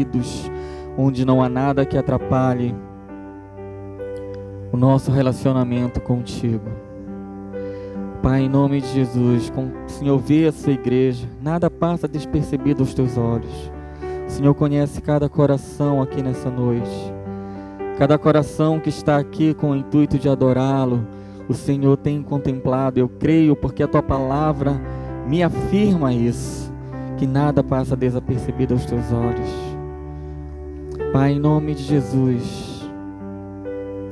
fluidos, onde não há nada que atrapalhe o nosso relacionamento contigo. Pai, em nome de Jesus, como o Senhor vê a sua igreja, nada passa despercebido aos teus olhos. O Senhor conhece cada coração aqui nessa noite. Cada coração que está aqui com o intuito de adorá-lo, o Senhor tem contemplado. Eu creio porque a tua palavra me afirma isso, que nada passa desapercebido aos teus olhos. Pai, em nome de Jesus,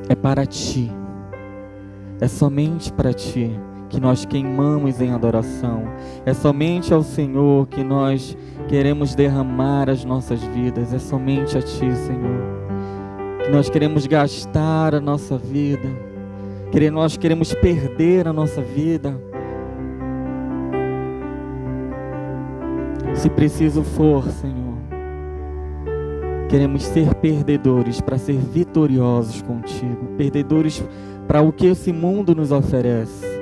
é para ti, é somente para ti que nós queimamos em adoração. É somente ao Senhor que nós queremos derramar as nossas vidas. É somente a ti, Senhor, que nós queremos gastar a nossa vida. Nós queremos perder a nossa vida. Se preciso for, Senhor, queremos ser perdedores para ser vitoriosos contigo. Perdedores para o que esse mundo nos oferece.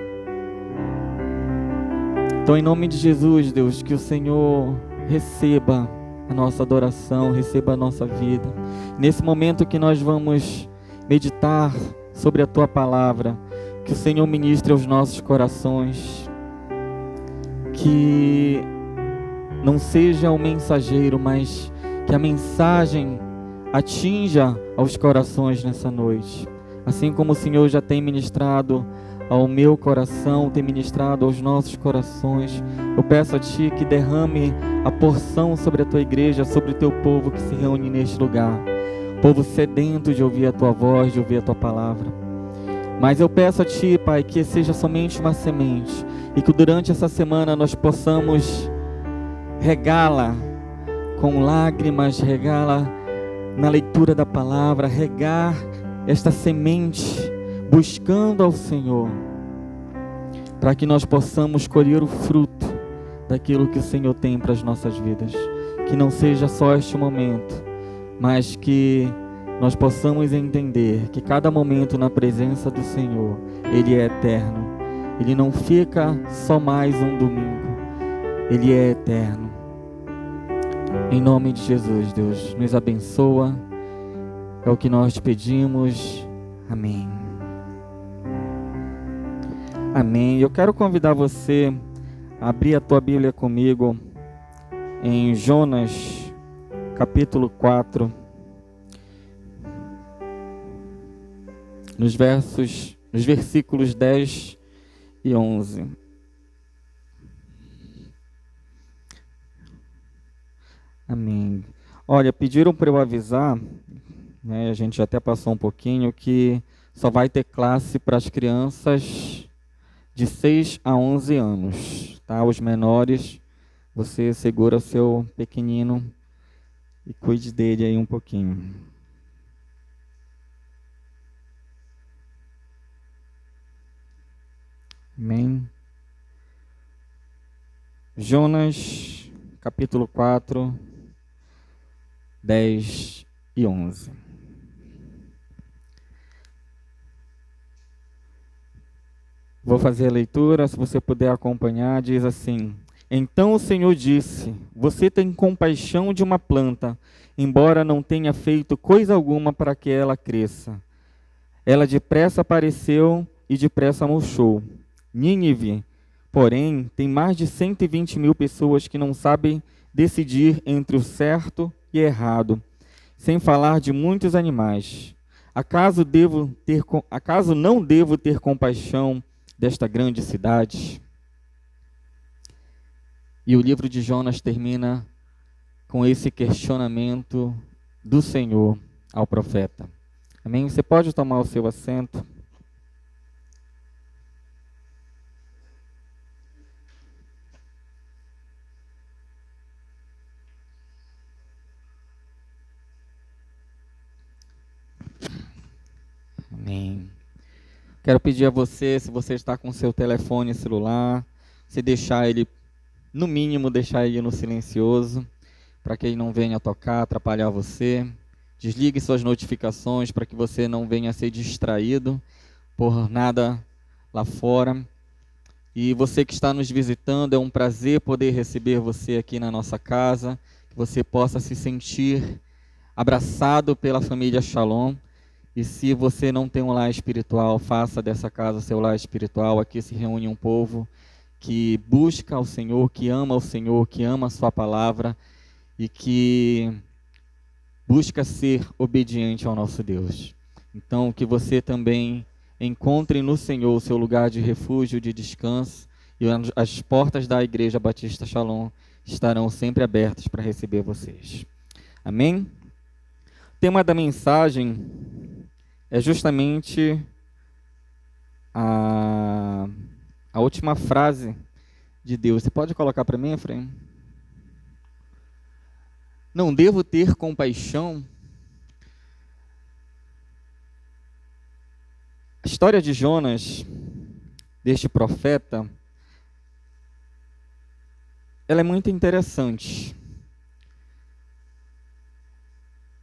Então, em nome de Jesus, Deus, que o Senhor receba a nossa adoração, receba a nossa vida. Nesse momento que nós vamos meditar sobre a tua palavra, que o Senhor ministre aos nossos corações, que não seja o mensageiro, mas que a mensagem atinja aos corações nessa noite. Assim como o Senhor já tem ministrado ao meu coração, tem ministrado aos nossos corações, eu peço a ti que derrame a porção sobre a tua igreja, sobre o teu povo que se reúne neste lugar. Povo sedento de ouvir a tua voz, de ouvir a tua palavra. Mas eu peço a ti, Pai, que seja somente uma semente e que durante essa semana nós possamos regá-la com lágrimas, regá-la na leitura da palavra, regar esta semente buscando ao Senhor, para que nós possamos colher o fruto daquilo que o Senhor tem para as nossas vidas. Que não seja só este momento, mas que nós possamos entender que cada momento na presença do Senhor, Ele é eterno. Ele não fica só mais um domingo, Ele é eterno. Em nome de Jesus, Deus, nos abençoa. É o que nós te pedimos. Amém. Amém. Eu quero convidar você a abrir a tua Bíblia comigo em Jonas, capítulo 4, nos versículos 10 e 11. Amém. Olha, pediram para eu avisar, né, a gente já até passou um pouquinho, que só vai ter classe para as crianças de 6 a 11 anos, tá? Os menores, você segura o seu pequenino e cuide dele aí um pouquinho. Amém. Jonas, capítulo 4, 10 e 11. Vou fazer a leitura, se você puder acompanhar, diz assim: Então o Senhor disse: Você tem compaixão de uma planta, embora não tenha feito coisa alguma para que ela cresça. Ela depressa apareceu e depressa murchou. Nínive, porém, tem mais de 120.000 pessoas que não sabem decidir entre o certo e errado, sem falar de muitos animais. Acaso não devo ter compaixão desta grande cidade? E o livro de Jonas termina com esse questionamento do Senhor ao profeta. Amém? Você pode tomar o seu assento. Amém. Quero pedir a você, se você está com seu telefone celular, se deixar ele, no mínimo, deixar ele no silencioso, para que ele não venha tocar, atrapalhar você. Desligue suas notificações para que você não venha a ser distraído por nada lá fora. E você que está nos visitando, é um prazer poder receber você aqui na nossa casa. que você possa se sentir abraçado pela família Shalom. E se você não tem um lar espiritual, faça dessa casa seu lar espiritual. Aqui se reúne um povo que busca o Senhor, que ama o Senhor, que ama a sua palavra e que busca ser obediente ao nosso Deus. Então, que você também encontre no Senhor o seu lugar de refúgio, de descanso, e as portas da Igreja Batista Shalom estarão sempre abertas para receber vocês. Amém? O tema da mensagem é justamente a última frase de Deus. Você pode colocar para mim, Efraim? Não devo ter compaixão? A história de Jonas, deste profeta, ela é muito interessante.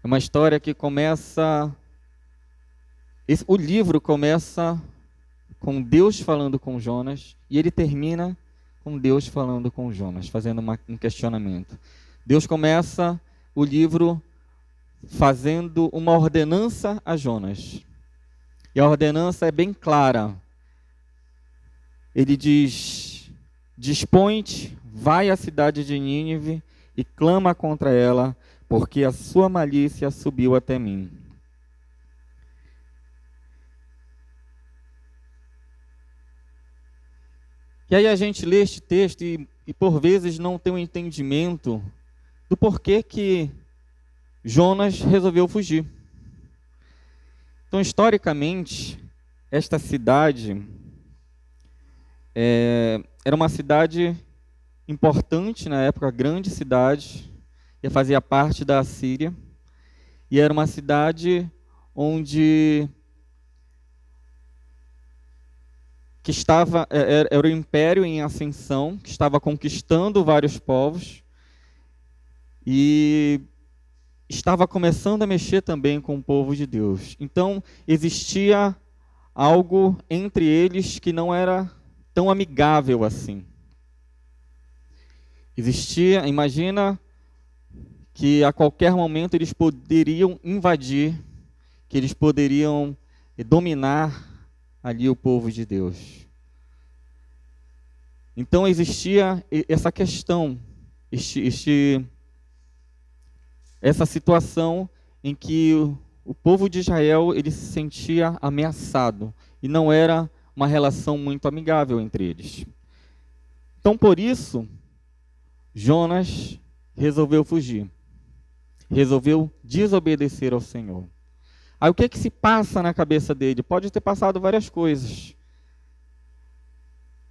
É uma história que começa... O livro começa com Deus falando com Jonas e ele termina com Deus falando com Jonas, fazendo um questionamento. Deus começa o livro fazendo uma ordenança a Jonas. E a ordenança é bem clara. Ele diz: dispõe-te, vai à cidade de Nínive e clama contra ela, porque a sua malícia subiu até mim. E aí a gente lê este texto e por vezes não tem um entendimento do porquê que Jonas resolveu fugir. Então, historicamente, esta cidade era uma cidade importante na época, grande cidade, e fazia parte da Assíria, e era uma cidade onde era o império em ascensão, que estava conquistando vários povos, e estava começando a mexer também com o povo de Deus. Então, existia algo entre eles que não era tão amigável assim. Imagina que a qualquer momento eles poderiam invadir, que eles poderiam dominar ali o povo de Deus. Então existia essa questão, essa situação em que o povo de Israel ele se sentia ameaçado e não era uma relação muito amigável entre eles. Então, por isso, Jonas resolveu fugir, resolveu desobedecer ao Senhor. Aí o que é que se passa na cabeça dele? Pode ter passado várias coisas.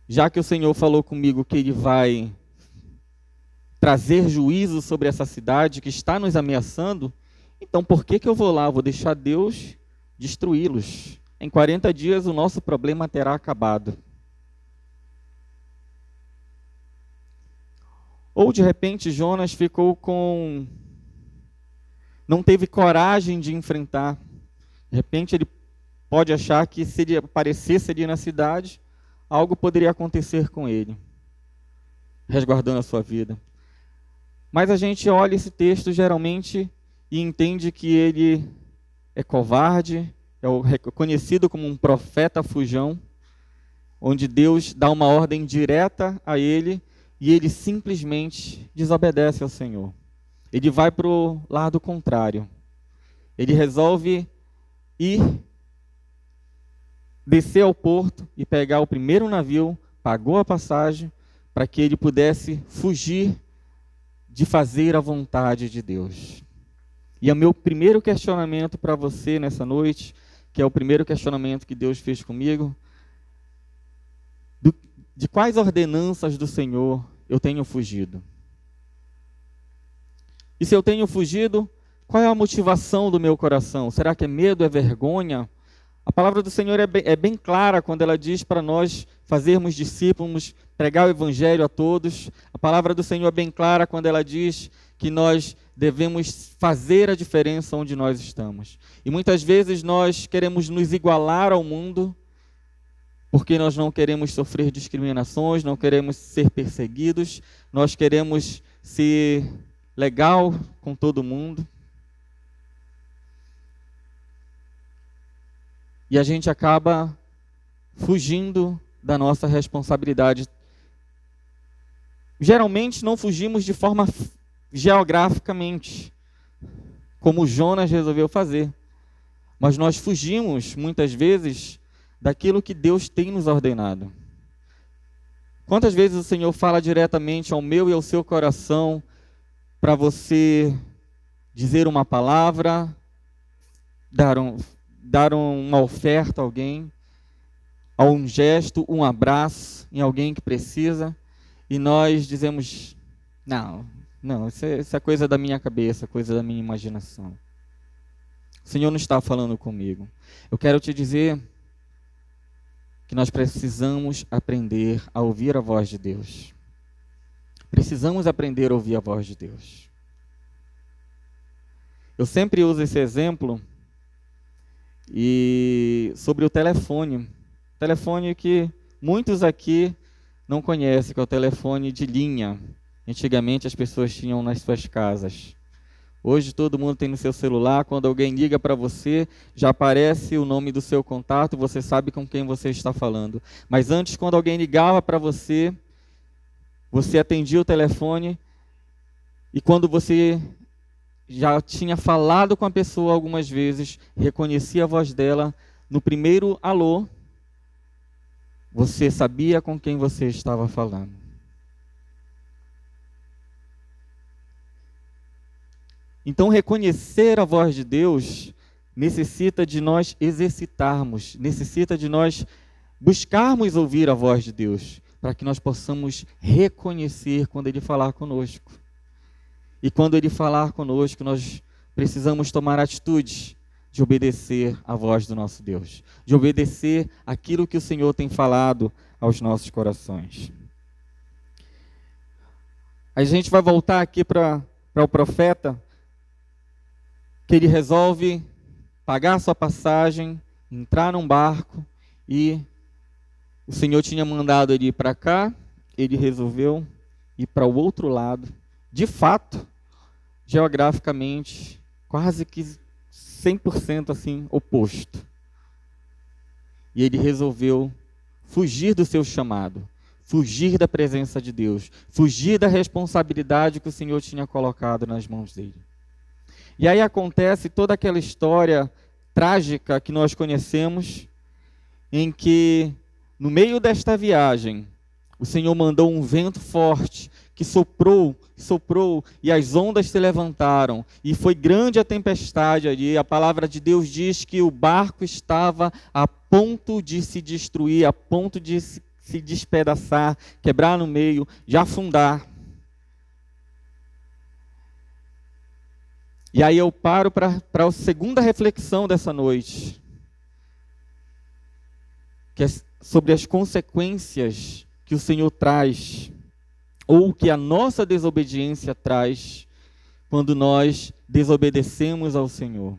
Já que o Senhor falou comigo que Ele vai trazer juízo sobre essa cidade que está nos ameaçando, então por que eu vou lá? Eu vou deixar Deus destruí-los. Em 40 dias o nosso problema terá acabado. Ou de repente Jonas não teve coragem de enfrentar. De repente ele pode achar que se ele aparecesse ali na cidade, algo poderia acontecer com ele, resguardando a sua vida. Mas a gente olha esse texto geralmente e entende que ele é covarde, é conhecido como um profeta fujão, onde Deus dá uma ordem direta a ele e ele simplesmente desobedece ao Senhor. Ele vai para o lado contrário. Ele resolve descer ao porto e pegar o primeiro navio, pagou a passagem para que ele pudesse fugir de fazer a vontade de Deus. E é o meu primeiro questionamento para você nessa noite, que é o primeiro questionamento que Deus fez comigo: de quais ordenanças do Senhor eu tenho fugido? E se eu tenho fugido, qual é a motivação do meu coração? Será que é medo, é vergonha? A palavra do Senhor é bem clara quando ela diz para nós fazermos discípulos, pregar o evangelho a todos. A palavra do Senhor é bem clara quando ela diz que nós devemos fazer a diferença onde nós estamos. E muitas vezes nós queremos nos igualar ao mundo, porque nós não queremos sofrer discriminações, não queremos ser perseguidos, nós queremos ser legal com todo mundo. E a gente acaba fugindo da nossa responsabilidade. Geralmente não fugimos de forma geograficamente, como Jonas resolveu fazer. Mas nós fugimos, muitas vezes, daquilo que Deus tem nos ordenado. Quantas vezes o Senhor fala diretamente ao meu e ao seu coração para você dizer uma palavra, dar uma oferta a alguém, a um gesto, um abraço em alguém que precisa, e nós dizemos, não, isso é coisa da minha cabeça, coisa da minha imaginação. O Senhor não está falando comigo. Eu quero te dizer que nós precisamos aprender a ouvir a voz de Deus. Precisamos aprender a ouvir a voz de Deus. Eu sempre uso esse exemplo sobre o telefone. Telefone que muitos aqui não conhecem, que é o telefone de linha. Antigamente as pessoas tinham nas suas casas. Hoje todo mundo tem no seu celular, quando alguém liga para você, já aparece o nome do seu contato, você sabe com quem você está falando. Mas antes, quando alguém ligava para você, você atendia o telefone, e quando você já tinha falado com a pessoa algumas vezes, reconhecia a voz dela, no primeiro alô, você sabia com quem você estava falando. Então, reconhecer a voz de Deus necessita de nós exercitarmos, necessita de nós buscarmos ouvir a voz de Deus, para que nós possamos reconhecer quando Ele falar conosco. E quando Ele falar conosco, nós precisamos tomar atitude de obedecer a voz do nosso Deus, de obedecer aquilo que o Senhor tem falado aos nossos corações. A gente vai voltar aqui para o profeta, que ele resolve pagar sua passagem, entrar num barco, e o Senhor tinha mandado ele ir para cá, ele resolveu ir para o outro lado, de fato, geograficamente, quase que 100% assim, oposto. E ele resolveu fugir do seu chamado, fugir da presença de Deus, fugir da responsabilidade que o Senhor tinha colocado nas mãos dele. E aí acontece toda aquela história trágica que nós conhecemos, em que, no meio desta viagem, o Senhor mandou um vento forte, que soprou, e as ondas se levantaram, e foi grande a tempestade ali. A palavra de Deus diz que o barco estava a ponto de se destruir, a ponto de se despedaçar, quebrar no meio, de afundar. E aí eu paro para a segunda reflexão dessa noite, que é sobre as consequências que o Senhor traz, ou que a nossa desobediência traz, quando nós desobedecemos ao Senhor.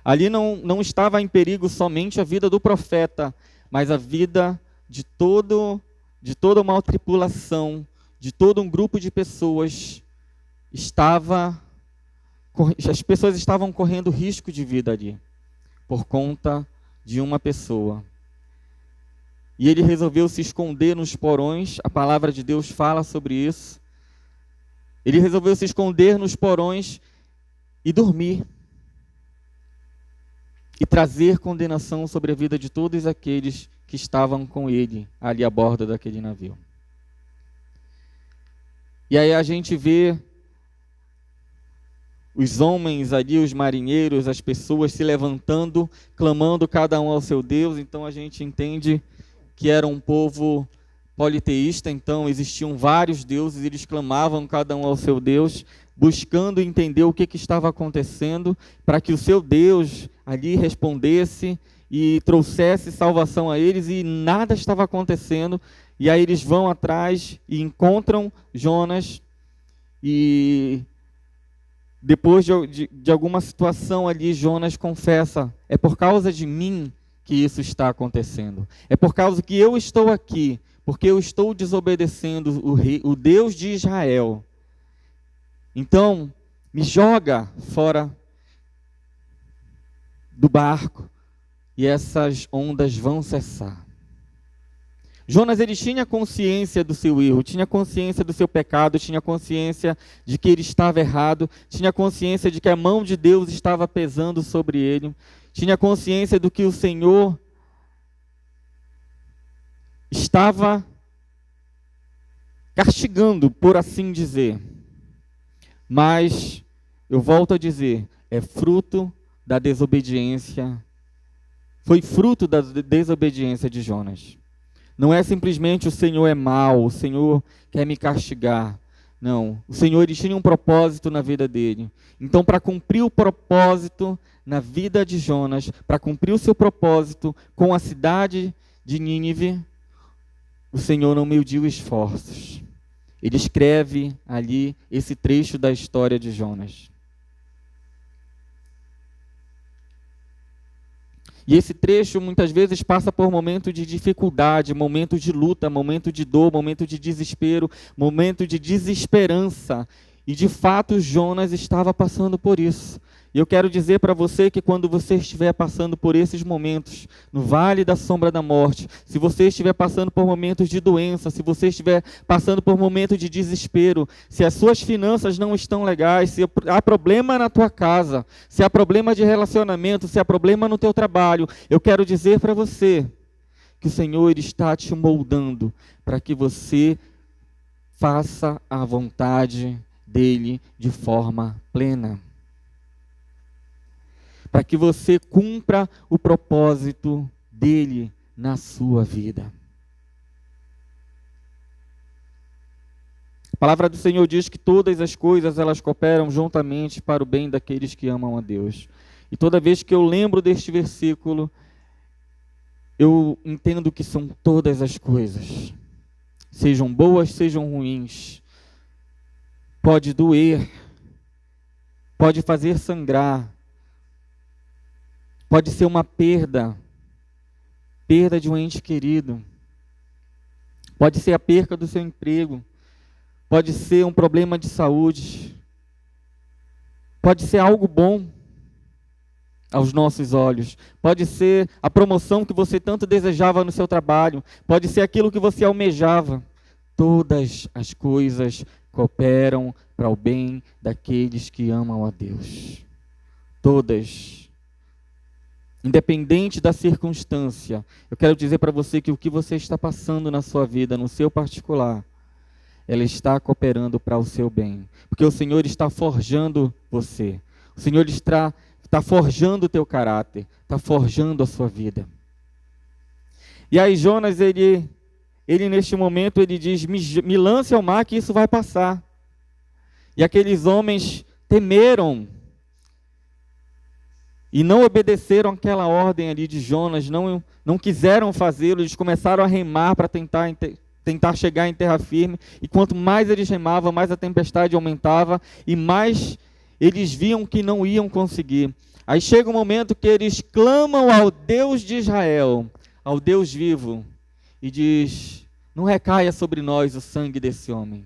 Ali não estava em perigo somente a vida do profeta, mas a vida de toda uma tripulação, de todo um grupo de pessoas. As pessoas estavam correndo risco de vida ali, por conta de uma pessoa. E ele resolveu se esconder nos porões, a palavra de Deus fala sobre isso. Ele resolveu se esconder nos porões e dormir. E trazer condenação sobre a vida de todos aqueles que estavam com ele ali a bordo daquele navio. E aí a gente vê os homens ali, os marinheiros, as pessoas se levantando, clamando cada um ao seu Deus. Então a gente entende que era um povo politeísta, então existiam vários deuses, eles clamavam cada um ao seu Deus, buscando entender o que estava acontecendo, para que o seu Deus ali respondesse e trouxesse salvação a eles, e nada estava acontecendo. E aí eles vão atrás e encontram Jonas, e depois de alguma situação ali, Jonas confessa: é por causa de mim que isso está acontecendo. É por causa que eu estou aqui, porque eu estou desobedecendo o Deus de Israel. Então, me joga fora do barco e essas ondas vão cessar. Jonas, ele tinha consciência do seu erro, tinha consciência do seu pecado, tinha consciência de que ele estava errado, tinha consciência de que a mão de Deus estava pesando sobre ele, tinha consciência do que o Senhor estava castigando, por assim dizer. Mas, eu volto a dizer, é fruto da desobediência, foi fruto da desobediência de Jonas. Não é simplesmente o Senhor é mau, o Senhor quer me castigar. Não, o Senhor, ele tinha um propósito na vida dele. Então, para cumprir o propósito na vida de Jonas, para cumprir o seu propósito com a cidade de Nínive, o Senhor não mediu esforços. Ele escreve ali esse trecho da história de Jonas. E esse trecho muitas vezes passa por momentos de dificuldade, momentos de luta, momento de dor, momento de desespero, momento de desesperança. E de fato Jonas estava passando por isso. E eu quero dizer para você que quando você estiver passando por esses momentos, no vale da sombra da morte, se você estiver passando por momentos de doença, se você estiver passando por momentos de desespero, se as suas finanças não estão legais, se há problema na tua casa, se há problema de relacionamento, se há problema no teu trabalho, eu quero dizer para você que o Senhor está te moldando para que você faça a vontade dele de forma plena. Para que você cumpra o propósito dele na sua vida. A palavra do Senhor diz que todas as coisas elas cooperam juntamente para o bem daqueles que amam a Deus. E toda vez que eu lembro deste versículo, eu entendo que são todas as coisas. Sejam boas, sejam ruins. Pode doer, pode fazer sangrar, pode ser uma perda de um ente querido, pode ser a perca do seu emprego, pode ser um problema de saúde, pode ser algo bom aos nossos olhos, pode ser a promoção que você tanto desejava no seu trabalho, pode ser aquilo que você almejava. Todas as coisas cooperam para o bem daqueles que amam a Deus. Todas. Independente da circunstância, eu quero dizer para você que o que você está passando na sua vida, no seu particular, ela está cooperando para o seu bem. Porque o Senhor está forjando você. O Senhor está forjando o teu caráter, está forjando a sua vida. E aí Jonas, ele neste momento, ele diz, me lance ao mar que isso vai passar. E aqueles homens temeram e não obedeceram aquela ordem ali de Jonas, não quiseram fazê-lo, eles começaram a remar para tentar chegar em terra firme, e quanto mais eles remavam, mais a tempestade aumentava, e mais eles viam que não iam conseguir. Aí chega um momento que eles clamam ao Deus de Israel, ao Deus vivo, e diz, não recaia sobre nós o sangue desse homem.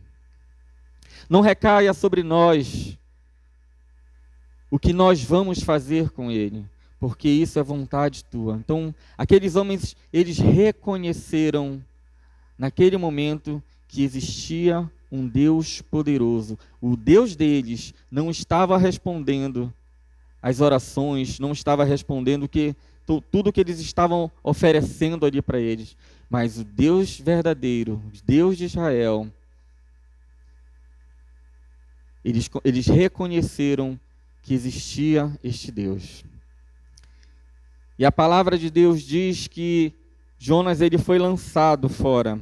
Não recaia sobre nós o que nós vamos fazer com ele, porque isso é vontade tua. Então, aqueles homens, eles reconheceram naquele momento que existia um Deus poderoso. O Deus deles não estava respondendo as orações, não estava respondendo tudo que eles estavam oferecendo ali para eles. Mas o Deus verdadeiro, o Deus de Israel, eles reconheceram que existia este Deus. E a palavra de Deus diz que Jonas ele foi lançado fora.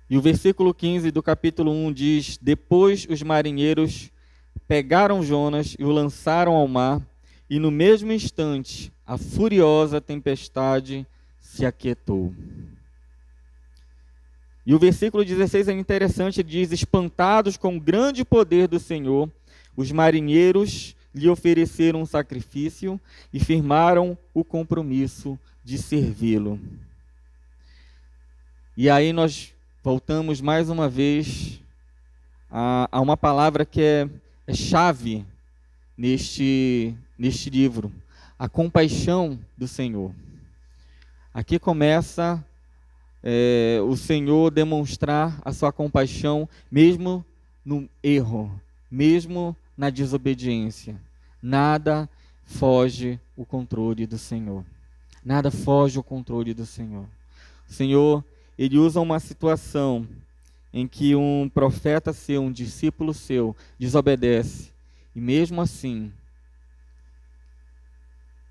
E o versículo 15 do capítulo 1 diz, depois os marinheiros pegaram Jonas e o lançaram ao mar, e no mesmo instante a furiosa tempestade se aquietou. E o versículo 16 é interessante, diz, espantados com o grande poder do Senhor, os marinheiros lhe ofereceram um sacrifício e firmaram o compromisso de servi-lo. E aí nós voltamos mais uma vez a uma palavra que é chave neste livro, a compaixão do Senhor. Aqui começa o Senhor demonstrar a sua compaixão mesmo no erro, mesmo na desobediência. Nada foge o controle do Senhor. Nada foge o controle do Senhor. O Senhor, Ele usa uma situação em que um profeta seu, um discípulo seu, desobedece. E mesmo assim,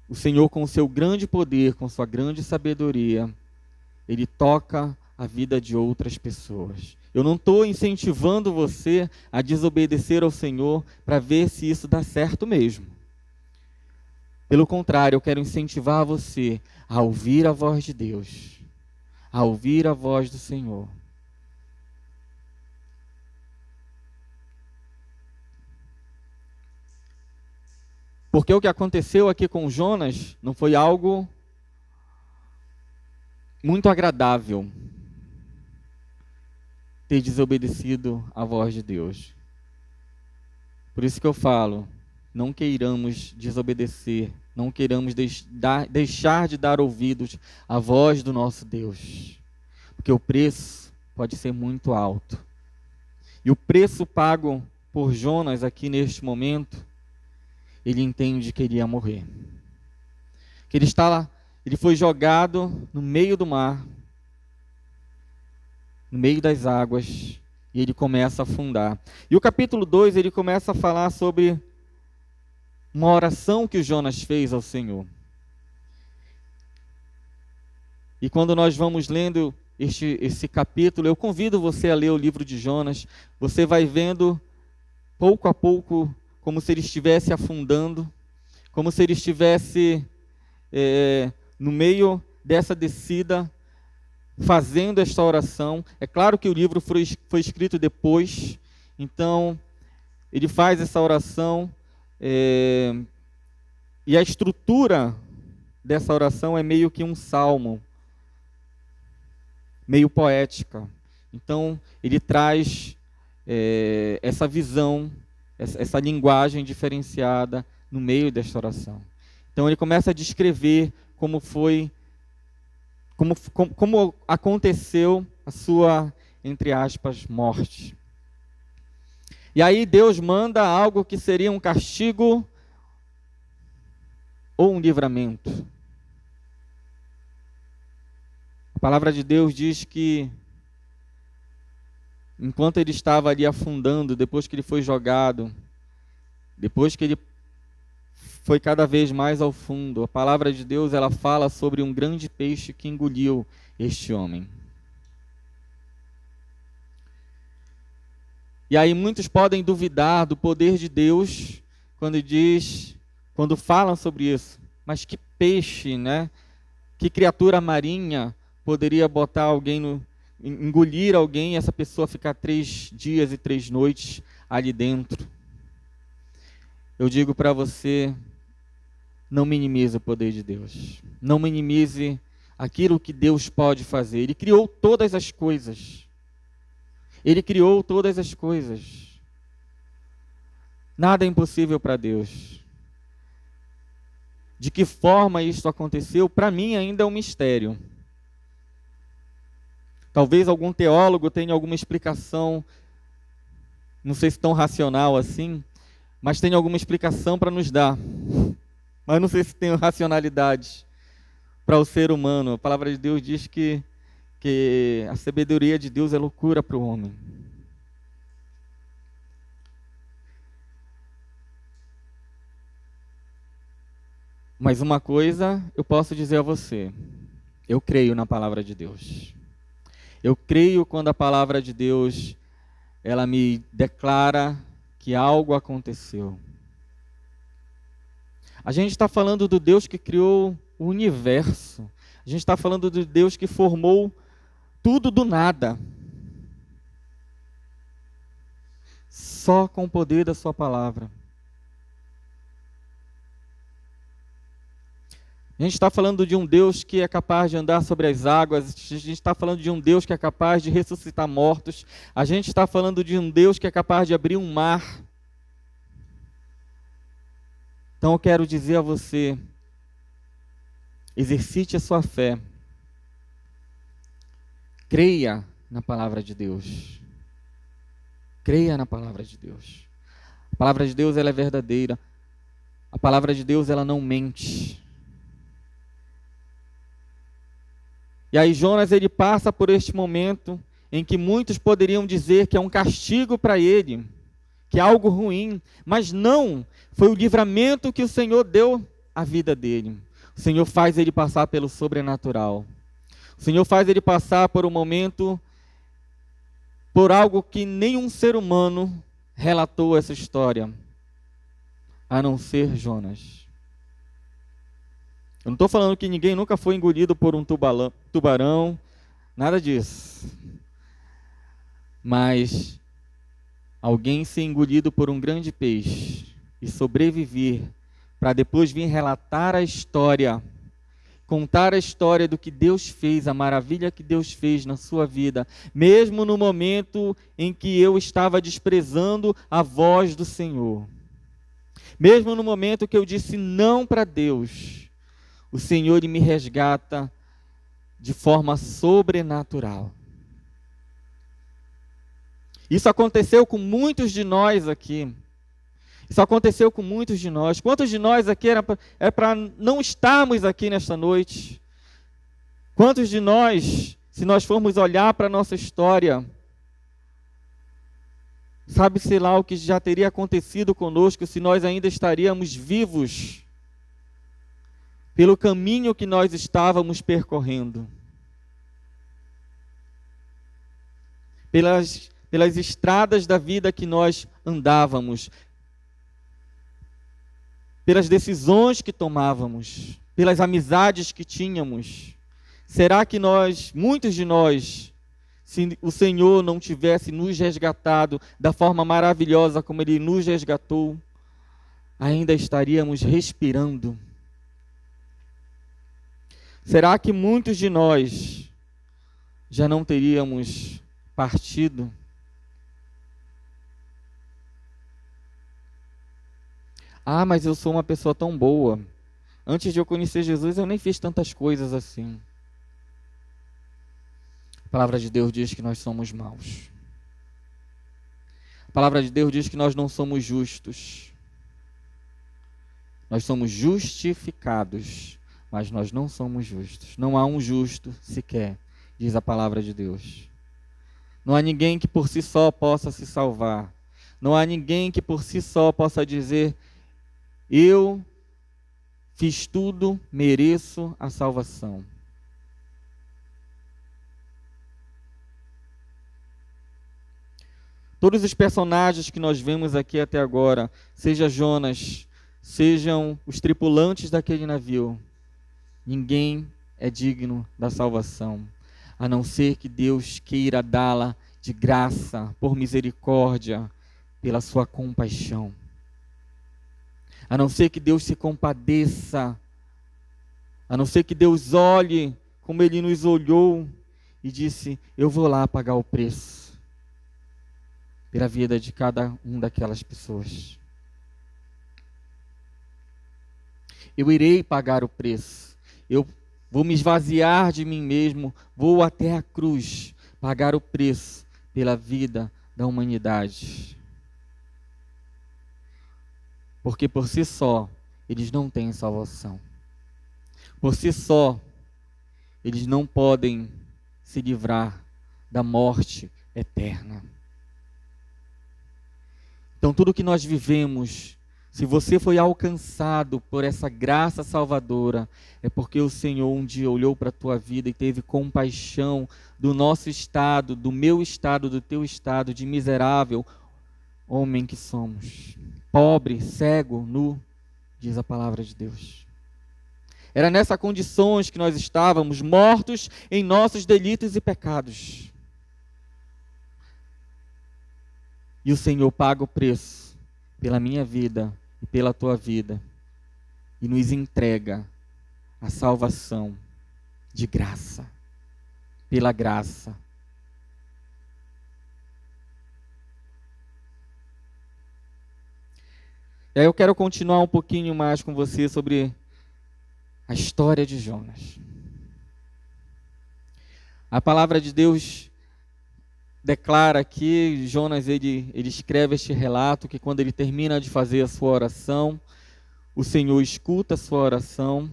o Senhor, com o seu grande poder, com sua grande sabedoria, Ele toca a vida de outras pessoas. Eu não estou incentivando você a desobedecer ao Senhor para ver se isso dá certo mesmo. Pelo contrário, eu quero incentivar você a ouvir a voz de Deus, a ouvir a voz do Senhor. Porque o que aconteceu aqui com Jonas não foi algo muito agradável, ter desobedecido à voz de Deus. Por isso que eu falo, não queiramos desobedecer, não queiramos deixar de dar ouvidos à voz do nosso Deus, porque o preço pode ser muito alto. E o preço pago por Jonas aqui neste momento, ele entende que ele ia morrer. Que ele está lá, ele foi jogado no meio do mar, no meio das águas, e ele começa a afundar. E o capítulo 2, ele começa a falar sobre uma oração que o Jonas fez ao Senhor. E quando nós vamos lendo esse capítulo, eu convido você a ler o livro de Jonas. Você vai vendo, pouco a pouco, como se ele estivesse afundando, como se ele estivesse no meio dessa descida, fazendo esta oração. É claro que o livro foi escrito depois, então ele faz essa oração, e a estrutura dessa oração é meio que um salmo, meio poética. Então ele traz essa visão, essa linguagem diferenciada no meio desta oração. Então ele começa a descrever como aconteceu a sua, entre aspas, morte. E aí Deus manda algo que seria um castigo ou um livramento. A palavra de Deus diz que enquanto ele estava ali afundando, depois que ele foi jogado, depois que ele foi cada vez mais ao fundo, a palavra de Deus, ela fala sobre um grande peixe que engoliu este homem. E aí muitos podem duvidar do poder de Deus quando falam sobre isso. Mas que peixe, né? Que criatura marinha poderia botar alguém engolir alguém e essa pessoa ficar 3 dias e 3 noites ali dentro? Eu digo para você, não minimize o poder de Deus. Não minimize aquilo que Deus pode fazer. Ele criou todas as coisas. Ele criou todas as coisas. Nada é impossível para Deus. De que forma isso aconteceu, para mim ainda é um mistério. Talvez algum teólogo tenha alguma explicação, não sei se tão racional assim, mas tenha alguma explicação para nos dar. Mas não sei se tem racionalidade para o ser humano. A palavra de Deus diz que a sabedoria de Deus é loucura para o homem. Mas uma coisa eu posso dizer a você: eu creio na palavra de Deus. Eu creio quando a palavra de Deus ela me declara que algo aconteceu. A gente está falando do Deus que criou o universo. A gente está falando do Deus que formou tudo do nada. Só com o poder da sua palavra. A gente está falando de um Deus que é capaz de andar sobre as águas, a gente está falando de um Deus que é capaz de ressuscitar mortos, a gente está falando de um Deus que é capaz de abrir um mar. Então eu quero dizer a você, exercite a sua fé, creia na palavra de Deus, creia na palavra de Deus. A palavra de Deus ela é verdadeira, a palavra de Deus ela não mente. E aí Jonas ele passa por este momento em que muitos poderiam dizer que é um castigo para ele, que é algo ruim, mas não, foi o livramento que o Senhor deu à vida dele. O Senhor faz ele passar pelo sobrenatural. O Senhor faz ele passar por um momento, por algo que nenhum ser humano relatou essa história, a não ser Jonas. Eu não estou falando que ninguém nunca foi engolido por um tubarão, nada disso. Mas alguém ser engolido por um grande peixe e sobreviver, para depois vir relatar a história, contar a história do que Deus fez, a maravilha que Deus fez na sua vida, mesmo no momento em que eu estava desprezando a voz do Senhor. Mesmo no momento que eu disse não para Deus, o Senhor me resgata de forma sobrenatural. Isso aconteceu com muitos de nós aqui. Isso aconteceu com muitos de nós. Quantos de nós aqui é para não estarmos aqui nesta noite? Quantos de nós, se nós formos olhar para a nossa história, sabe-se lá o que já teria acontecido conosco se nós ainda estaríamos vivos pelo caminho que nós estávamos percorrendo, pelas estradas da vida que nós andávamos, pelas decisões que tomávamos, pelas amizades que tínhamos. Será que muitos de nós, se o Senhor não tivesse nos resgatado da forma maravilhosa como Ele nos resgatou, ainda estaríamos respirando? Será que muitos de nós já não teríamos partido? Ah, mas eu sou uma pessoa tão boa. Antes de eu conhecer Jesus, eu nem fiz tantas coisas assim. A palavra de Deus diz que nós somos maus. A palavra de Deus diz que nós não somos justos. Nós somos justificados, mas nós não somos justos. Não há um justo sequer, diz a palavra de Deus. Não há ninguém que por si só possa se salvar. Não há ninguém que por si só possa dizer: eu fiz tudo, mereço a salvação. Todos os personagens que nós vemos aqui até agora, seja Jonas, sejam os tripulantes daquele navio, ninguém é digno da salvação, a não ser que Deus queira dá-la de graça, por misericórdia, pela sua compaixão. A não ser que Deus se compadeça, a não ser que Deus olhe como Ele nos olhou e disse: eu vou lá pagar o preço pela vida de cada uma daquelas pessoas. Eu irei pagar o preço. Eu vou me esvaziar de mim mesmo, vou até a cruz pagar o preço pela vida da humanidade. Porque por si só, eles não têm salvação. Por si só, eles não podem se livrar da morte eterna. Então, tudo que nós vivemos, se você foi alcançado por essa graça salvadora, é porque o Senhor um dia olhou para a tua vida e teve compaixão do nosso estado, do meu estado, do teu estado de miserável homem que somos. Pobre, cego, nu, diz a palavra de Deus. Era nessas condições que nós estávamos, mortos em nossos delitos e pecados. E o Senhor paga o preço pela minha vida e pela tua vida, e nos entrega a salvação de graça, pela graça. E aí eu quero continuar um pouquinho mais com você sobre a história de Jonas. A palavra de Deus declara aqui, Jonas ele escreve este relato, que quando ele termina de fazer a sua oração, o Senhor escuta a sua oração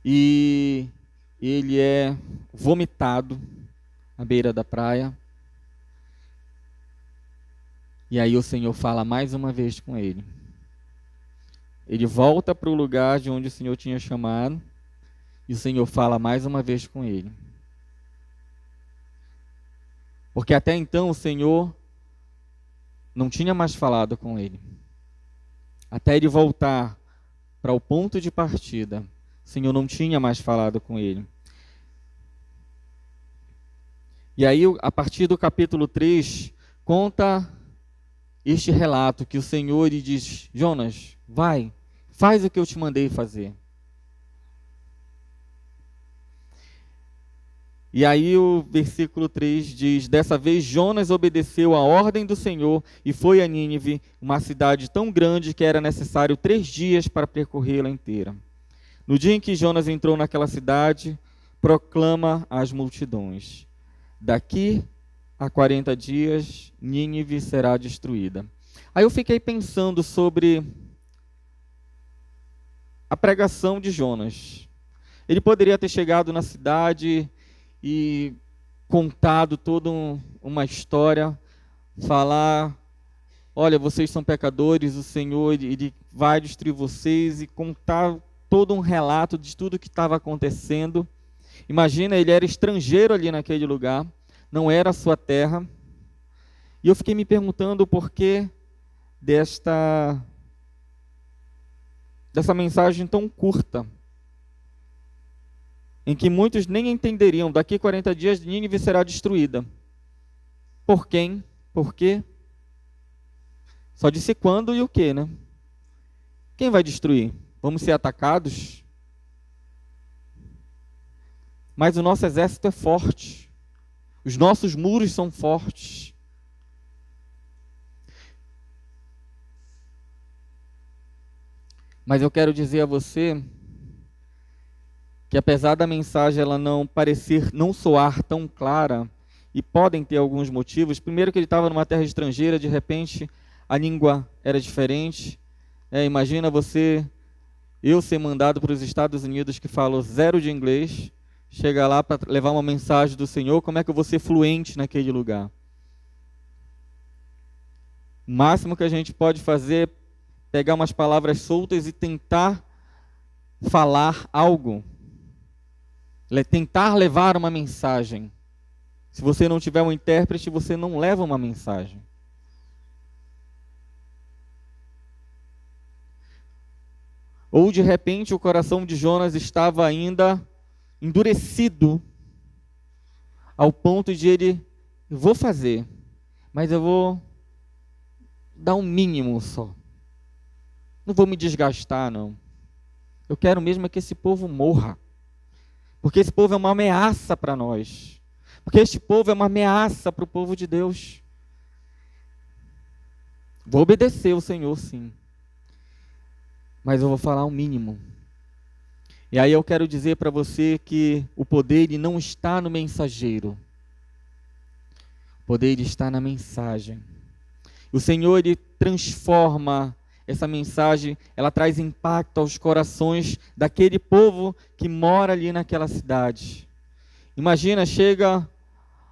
e ele é vomitado à beira da praia. E aí o Senhor fala mais uma vez com ele. Ele volta para o lugar de onde o Senhor tinha chamado e o Senhor fala mais uma vez com ele. Porque até então o Senhor não tinha mais falado com ele. Até ele voltar para o ponto de partida, o Senhor não tinha mais falado com ele. E aí, a partir do capítulo 3, conta este relato que o Senhor lhe diz: Jonas, vai, faz o que eu te mandei fazer. E aí o versículo 3 diz: dessa vez Jonas obedeceu à ordem do Senhor e foi a Nínive, uma cidade tão grande que era necessário 3 dias para percorrê-la inteira. No dia em que Jonas entrou naquela cidade, proclama às multidões: daqui a 40 dias Nínive será destruída. Aí eu fiquei pensando sobre a pregação de Jonas. Ele poderia ter chegado na cidade e contado toda uma história, falar: olha, vocês são pecadores, o Senhor ele vai destruir vocês, e contar todo um relato de tudo que estava acontecendo. Imagina, ele era estrangeiro ali naquele lugar, não era a sua terra, e eu fiquei me perguntando o porquê dessa mensagem tão curta, em que muitos nem entenderiam: daqui a 40 dias Nínive será destruída. Por quem? Por quê? Só disse quando e o quê, né? Quem vai destruir? Vamos ser atacados? Mas o nosso exército é forte. Os nossos muros são fortes. Mas eu quero dizer a você que apesar da mensagem ela não soar tão clara, e podem ter alguns motivos. Primeiro, que ele estava numa terra estrangeira, de repente a língua era diferente. Imagina eu ser mandado para os Estados Unidos, que falo 0 de inglês, chegar lá para levar uma mensagem do Senhor, como é que eu vou ser fluente naquele lugar? O máximo que a gente pode fazer é pegar umas palavras soltas e tentar falar algo. Tentar levar uma mensagem. Se você não tiver um intérprete, você não leva uma mensagem. Ou de repente o coração de Jonas estava ainda endurecido, ao ponto de eu vou fazer, mas eu vou dar um mínimo só. Não vou me desgastar, não. Eu quero mesmo é que esse povo morra. Porque esse povo é uma ameaça para nós. Porque este povo é uma ameaça para o povo de Deus. Vou obedecer o Senhor, sim. Mas eu vou falar o mínimo. E aí eu quero dizer para você que o poder ele não está no mensageiro. O poder ele está na mensagem. O Senhor ele transforma essa mensagem, ela traz impacto aos corações daquele povo que mora ali naquela cidade. Imagina, chega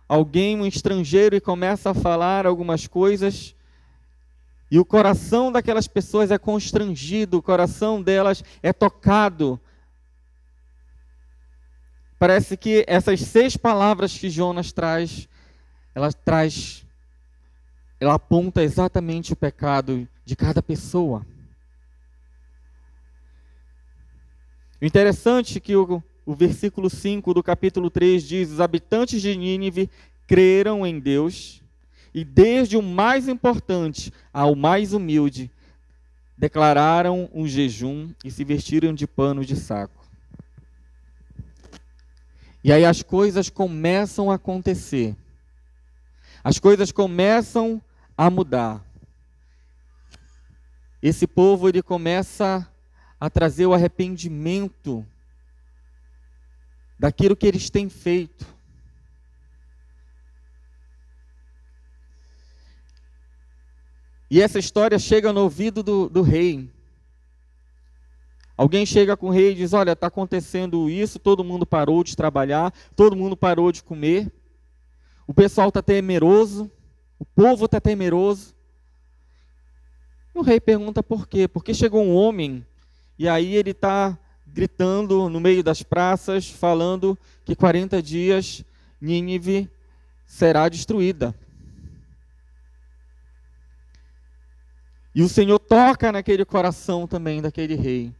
alguém, um estrangeiro, e começa a falar algumas coisas, e o coração daquelas pessoas é constrangido, o coração delas é tocado. Parece que essas 6 palavras que Jonas traz, ela aponta exatamente o pecado de cada pessoa. O interessante é que o versículo 5 do capítulo 3 diz: os habitantes de Nínive creram em Deus, e desde o mais importante ao mais humilde, declararam um jejum e se vestiram de pano de saco. E aí as coisas começam a acontecer. As coisas começam a mudar. Esse povo, ele começa a trazer o arrependimento daquilo que eles têm feito. E essa história chega no ouvido do rei. Alguém chega com o rei e diz: olha, está acontecendo isso, todo mundo parou de trabalhar, todo mundo parou de comer, o pessoal está temeroso, o povo está temeroso. E o rei pergunta por quê? Porque chegou um homem, e aí ele está gritando no meio das praças, falando que 40 dias Nínive será destruída. E o Senhor toca naquele coração também daquele rei.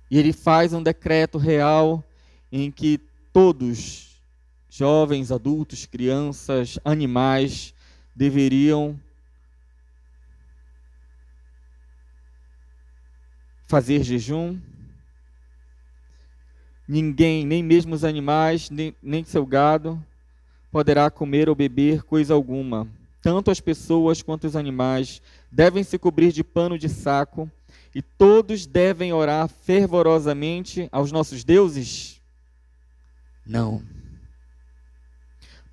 E ele faz um decreto real em que todos, jovens, adultos, crianças, animais, deveriam fazer jejum. Ninguém, nem mesmo os animais, nem seu gado, poderá comer ou beber coisa alguma. Tanto as pessoas quanto os animais devem se cobrir de pano de saco, e todos devem orar fervorosamente aos nossos deuses? Não.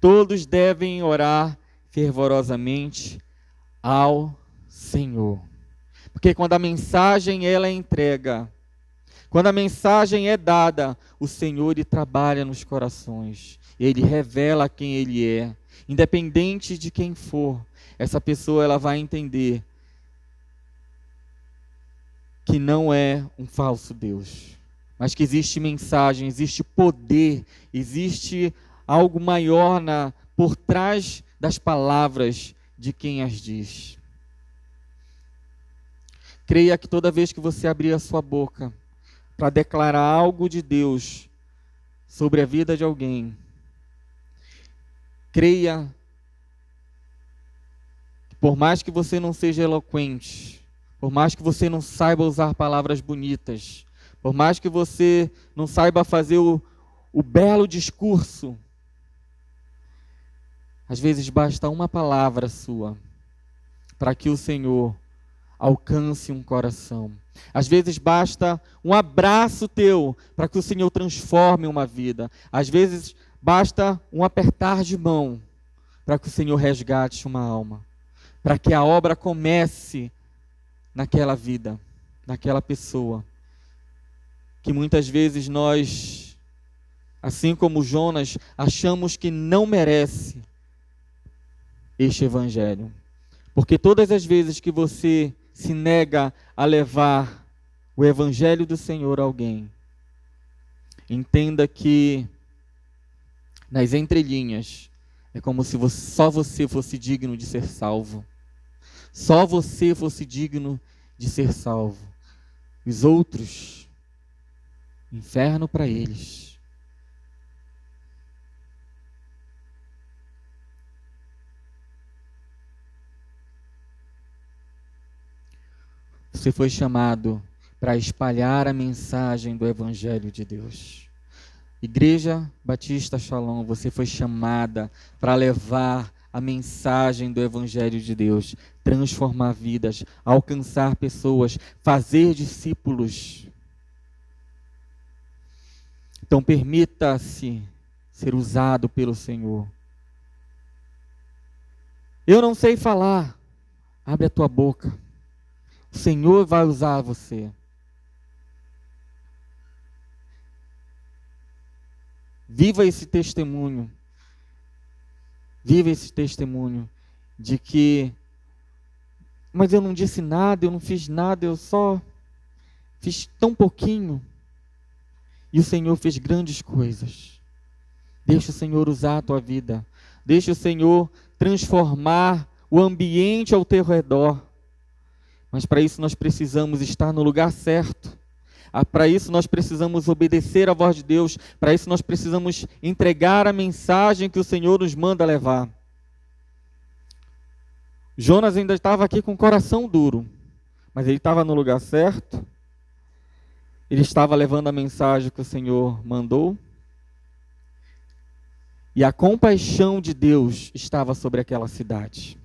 Todos devem orar fervorosamente ao Senhor. Porque quando a mensagem ela é entrega, quando a mensagem é dada, o Senhor ele trabalha nos corações. Ele revela quem Ele é. Independente de quem for, essa pessoa ela vai entender que não é um falso Deus, mas que existe mensagem, existe poder, existe algo maior por trás das palavras de quem as diz. Creia que toda vez que você abrir a sua boca para declarar algo de Deus sobre a vida de alguém, creia que por mais que você não seja eloquente, por mais que você não saiba usar palavras bonitas, por mais que você não saiba fazer o belo discurso, às vezes basta uma palavra sua para que o Senhor alcance um coração. Às vezes basta um abraço teu para que o Senhor transforme uma vida. Às vezes basta um apertar de mão para que o Senhor resgate uma alma, para que a obra comece naquela vida, naquela pessoa, que muitas vezes nós, assim como Jonas, achamos que não merece este evangelho. Porque todas as vezes que você se nega a levar o evangelho do Senhor a alguém, entenda que nas entrelinhas é como se só você fosse digno de ser salvo. Só você fosse digno de ser salvo. Os outros, inferno para eles. Você foi chamado para espalhar a mensagem do Evangelho de Deus. Igreja Batista Shalom, você foi chamada para levar a mensagem do Evangelho de Deus, transformar vidas, alcançar pessoas, fazer discípulos. Então permita-se ser usado pelo Senhor. Eu não sei falar, abre a tua boca. O Senhor vai usar você. Viva esse testemunho. Viva esse testemunho de que, mas eu não disse nada, eu não fiz nada, eu só fiz tão pouquinho. E o Senhor fez grandes coisas. Deixa o Senhor usar a tua vida. Deixa o Senhor transformar o ambiente ao teu redor. Mas para isso nós precisamos estar no lugar certo. Para isso nós precisamos obedecer à voz de Deus. Para isso nós precisamos entregar a mensagem que o Senhor nos manda levar. Jonas ainda estava aqui com o coração duro, mas ele estava no lugar certo. Ele estava levando a mensagem que o Senhor mandou. E a compaixão de Deus estava sobre aquela cidade.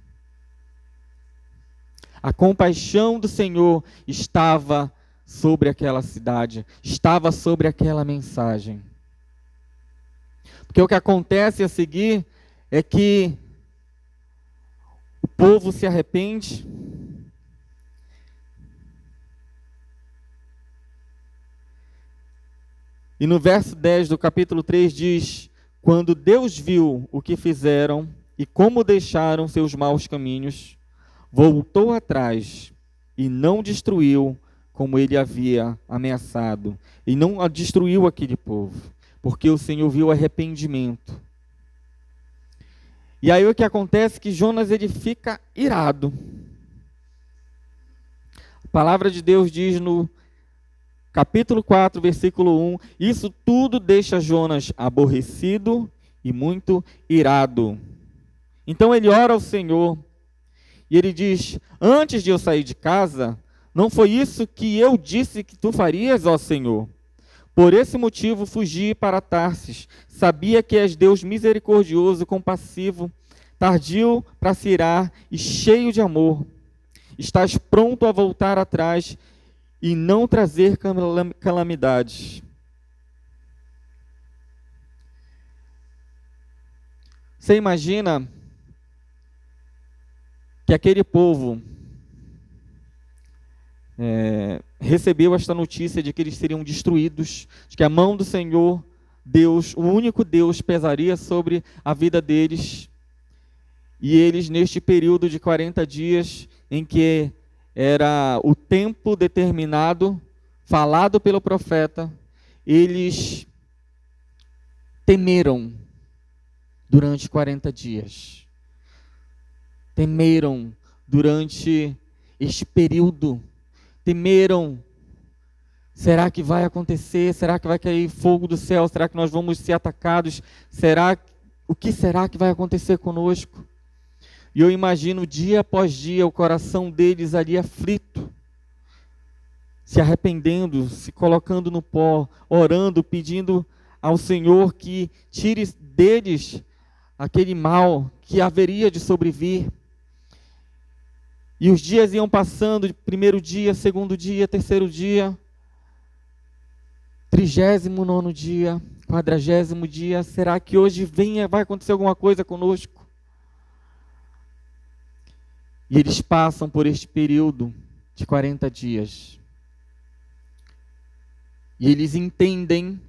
A compaixão do Senhor estava sobre aquela cidade, estava sobre aquela mensagem. Porque o que acontece a seguir é que o povo se arrepende. E no verso 10 do capítulo 3 diz: quando Deus viu o que fizeram e como deixaram seus maus caminhos, voltou atrás e não destruiu como ele havia ameaçado. E não destruiu aquele povo, porque o Senhor viu arrependimento. E aí o que acontece é que Jonas ele fica irado. A palavra de Deus diz no capítulo 4, versículo 1, isso tudo deixa Jonas aborrecido e muito irado. Então ele ora ao Senhor e ele diz: antes de eu sair de casa, não foi isso que eu disse que tu farias, ó Senhor? Por esse motivo fugi para Tarsis. Sabia que és Deus misericordioso, compassivo, tardio para se irar e cheio de amor. Estás pronto a voltar atrás e não trazer calamidades. Você imagina que aquele povo recebeu esta notícia de que eles seriam destruídos, de que a mão do Senhor, Deus, o único Deus, pesaria sobre a vida deles. E eles, neste período de 40 dias, em que era o tempo determinado, falado pelo profeta, eles temeram durante 40 dias. Temeram durante este período. Temeram. Será que vai acontecer? Será que vai cair fogo do céu? Será que nós vamos ser atacados? O que será que vai acontecer conosco? E eu imagino dia após dia o coração deles ali aflito, se arrependendo, se colocando no pó, orando, pedindo ao Senhor que tire deles aquele mal que haveria de sobrevir. E os dias iam passando, primeiro dia, segundo dia, terceiro dia, 39º dia, 40º dia. Será que hoje vai acontecer alguma coisa conosco? E eles passam por este período de 40 dias. E eles entendem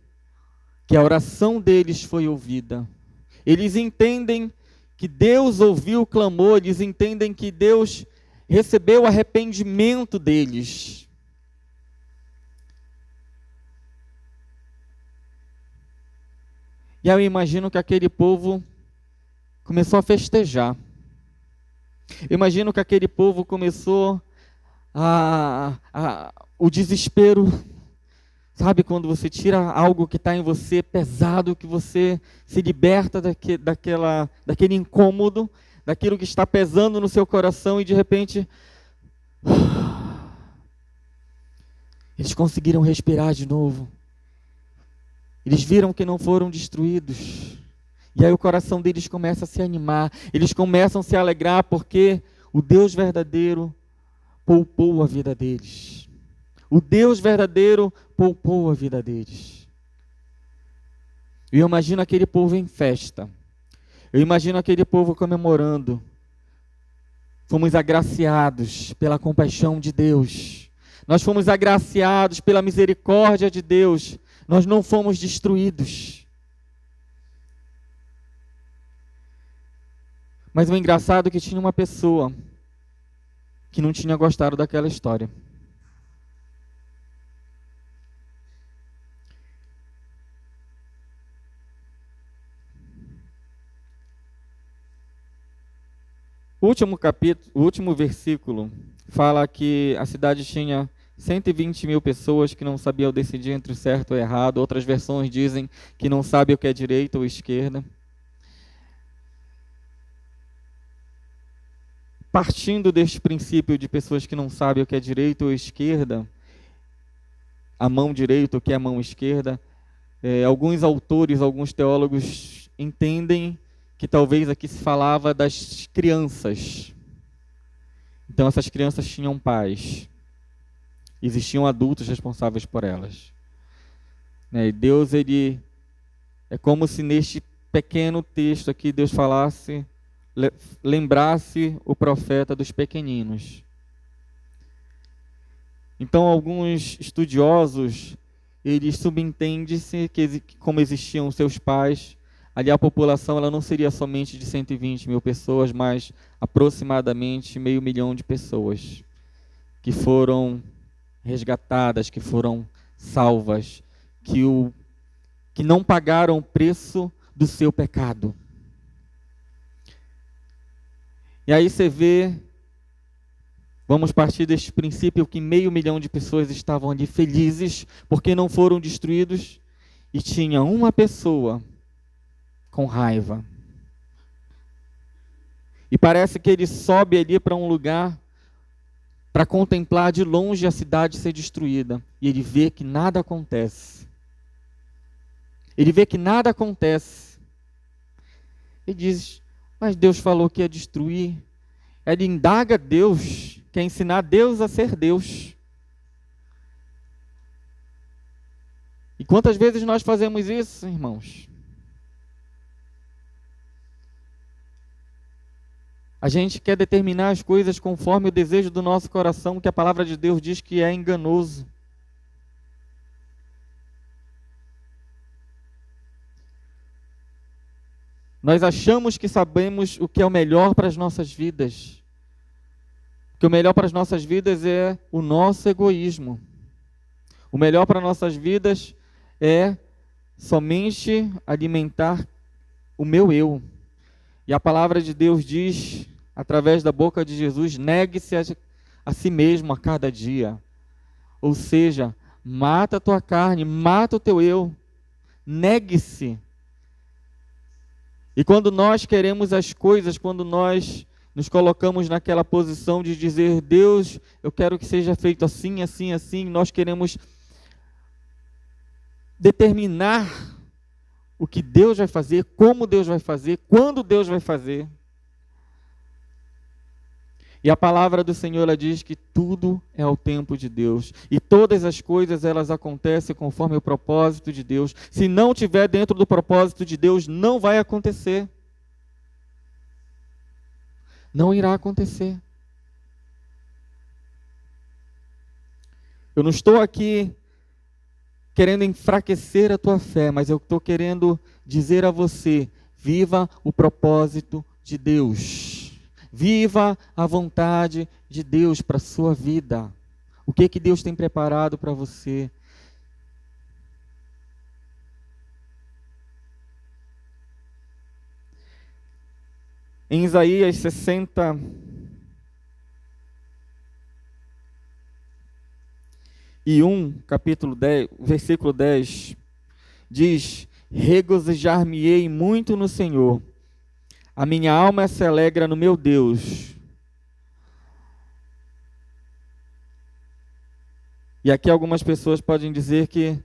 que a oração deles foi ouvida. Eles entendem que Deus ouviu o clamor, eles entendem que Deus recebeu o arrependimento deles. E aí eu imagino que aquele povo começou a festejar. Eu imagino que aquele povo começou o desespero. Sabe quando você tira algo que está em você pesado, que você se liberta daquele incômodo, daquilo que está pesando no seu coração e de repente eles conseguiram respirar de novo. Eles viram que não foram destruídos. E aí o coração deles começa a se animar, eles começam a se alegrar porque o Deus verdadeiro poupou a vida deles. O Deus verdadeiro poupou a vida deles. Eu imagino aquele povo em festa. Eu imagino aquele povo comemorando. Fomos agraciados pela compaixão de Deus. Nós fomos agraciados pela misericórdia de Deus. Nós não fomos destruídos. Mas o engraçado é que tinha uma pessoa que não tinha gostado daquela história. O último capítulo, o último versículo, fala que a cidade tinha 120.000 pessoas que não sabiam decidir entre o certo e o errado. Outras versões dizem que não sabem o que é direita ou esquerda. Partindo deste princípio de pessoas que não sabem o que é direita ou esquerda, a mão direita, o que é a mão esquerda, alguns autores, alguns teólogos entendem que talvez aqui se falava das crianças. Então essas crianças tinham pais. Existiam adultos responsáveis por elas. E Deus, ele é como se neste pequeno texto aqui Deus falasse, lembrasse o profeta dos pequeninos. Então alguns estudiosos, eles subentendem-se que como existiam seus pais, ali a população ela não seria somente de 120 mil pessoas, mas aproximadamente 500 mil de pessoas que foram resgatadas, que foram salvas, que não pagaram o preço do seu pecado. E aí você vê, vamos partir deste princípio que 500 mil de pessoas estavam ali felizes porque não foram destruídos, e tinha uma pessoa com raiva. E parece que ele sobe ali para um lugar para contemplar de longe a cidade ser destruída. E ele vê que nada acontece. Ele vê que nada acontece. E diz, mas Deus falou que ia destruir. Ele indaga Deus, quer ensinar Deus a ser Deus. E quantas vezes nós fazemos isso, irmãos? A gente quer determinar as coisas conforme o desejo do nosso coração, que a palavra de Deus diz que é enganoso. Nós achamos que sabemos o que é o melhor para as nossas vidas. Que o melhor para as nossas vidas é o nosso egoísmo. O melhor para as nossas vidas é somente alimentar o meu eu. E a palavra de Deus diz, através da boca de Jesus, negue-se a si mesmo a cada dia. Ou seja, mata a tua carne, mata o teu eu. Negue-se. E quando nós queremos as coisas, quando nós nos colocamos naquela posição de dizer, Deus, eu quero que seja feito assim, assim, assim, nós queremos determinar o que Deus vai fazer, como Deus vai fazer, quando Deus vai fazer. E a palavra do Senhor, ela diz que tudo é ao tempo de Deus. E todas as coisas, elas acontecem conforme o propósito de Deus. Se não estiver dentro do propósito de Deus, não vai acontecer. Não irá acontecer. Eu não estou aqui querendo enfraquecer a tua fé, mas eu estou querendo dizer a você, viva o propósito de Deus. Viva a vontade de Deus para a sua vida. O que Deus tem preparado para você? Em Isaías 61, capítulo 10, versículo 10, diz, regozijar-me-ei muito no Senhor, a minha alma se alegra no meu Deus. E aqui algumas pessoas podem dizer que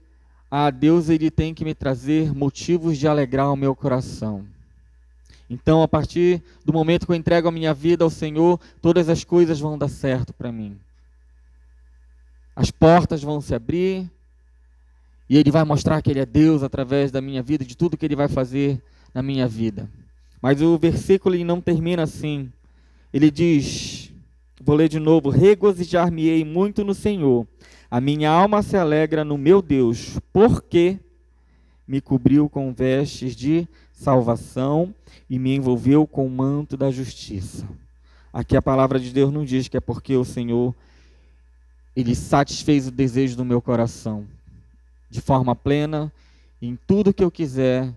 Deus ele tem que me trazer motivos de alegrar o meu coração. Então, a partir do momento que eu entrego a minha vida ao Senhor, todas as coisas vão dar certo para mim. As portas vão se abrir, e Ele vai mostrar que Ele é Deus através da minha vida, de tudo que Ele vai fazer na minha vida. Mas o versículo ele não termina assim. Ele diz, vou ler de novo, regozijar-me-ei muito no Senhor, a minha alma se alegra no meu Deus, porque me cobriu com vestes de salvação e me envolveu com o manto da justiça. Aqui a palavra de Deus não diz que é porque o Senhor Ele satisfez o desejo do meu coração de forma plena, em tudo que eu quiser,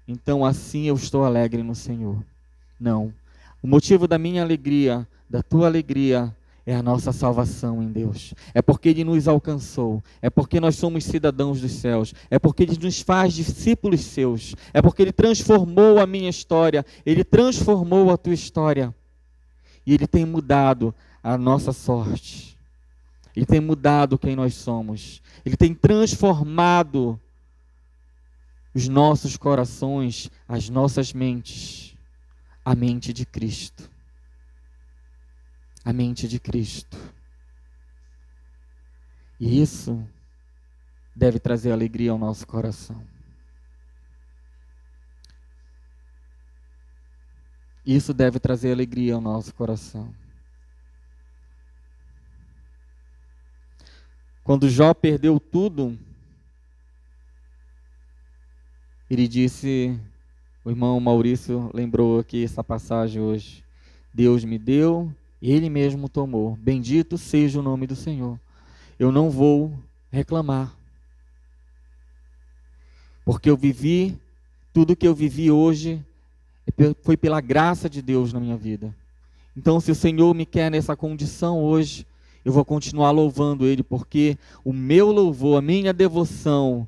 então assim eu estou alegre no Senhor. Não. O motivo da minha alegria, da tua alegria, é a nossa salvação em Deus. É porque Ele nos alcançou. É porque nós somos cidadãos dos céus. É porque Ele nos faz discípulos seus. É porque Ele transformou a minha história. Ele transformou a tua história. E Ele tem mudado a nossa sorte. Ele tem mudado quem nós somos. Ele tem transformado os nossos corações, as nossas mentes, a mente de Cristo. A mente de Cristo. E isso deve trazer alegria ao nosso coração. Isso deve trazer alegria ao nosso coração. Quando Jó perdeu tudo, ele disse, o irmão Maurício lembrou aqui essa passagem hoje: Deus me deu, Ele mesmo tomou. Bendito seja o nome do Senhor. Eu não vou reclamar, porque eu vivi, tudo que eu vivi hoje foi pela graça de Deus na minha vida. Então, se o Senhor me quer nessa condição hoje, eu vou continuar louvando Ele, porque o meu louvor, a minha devoção,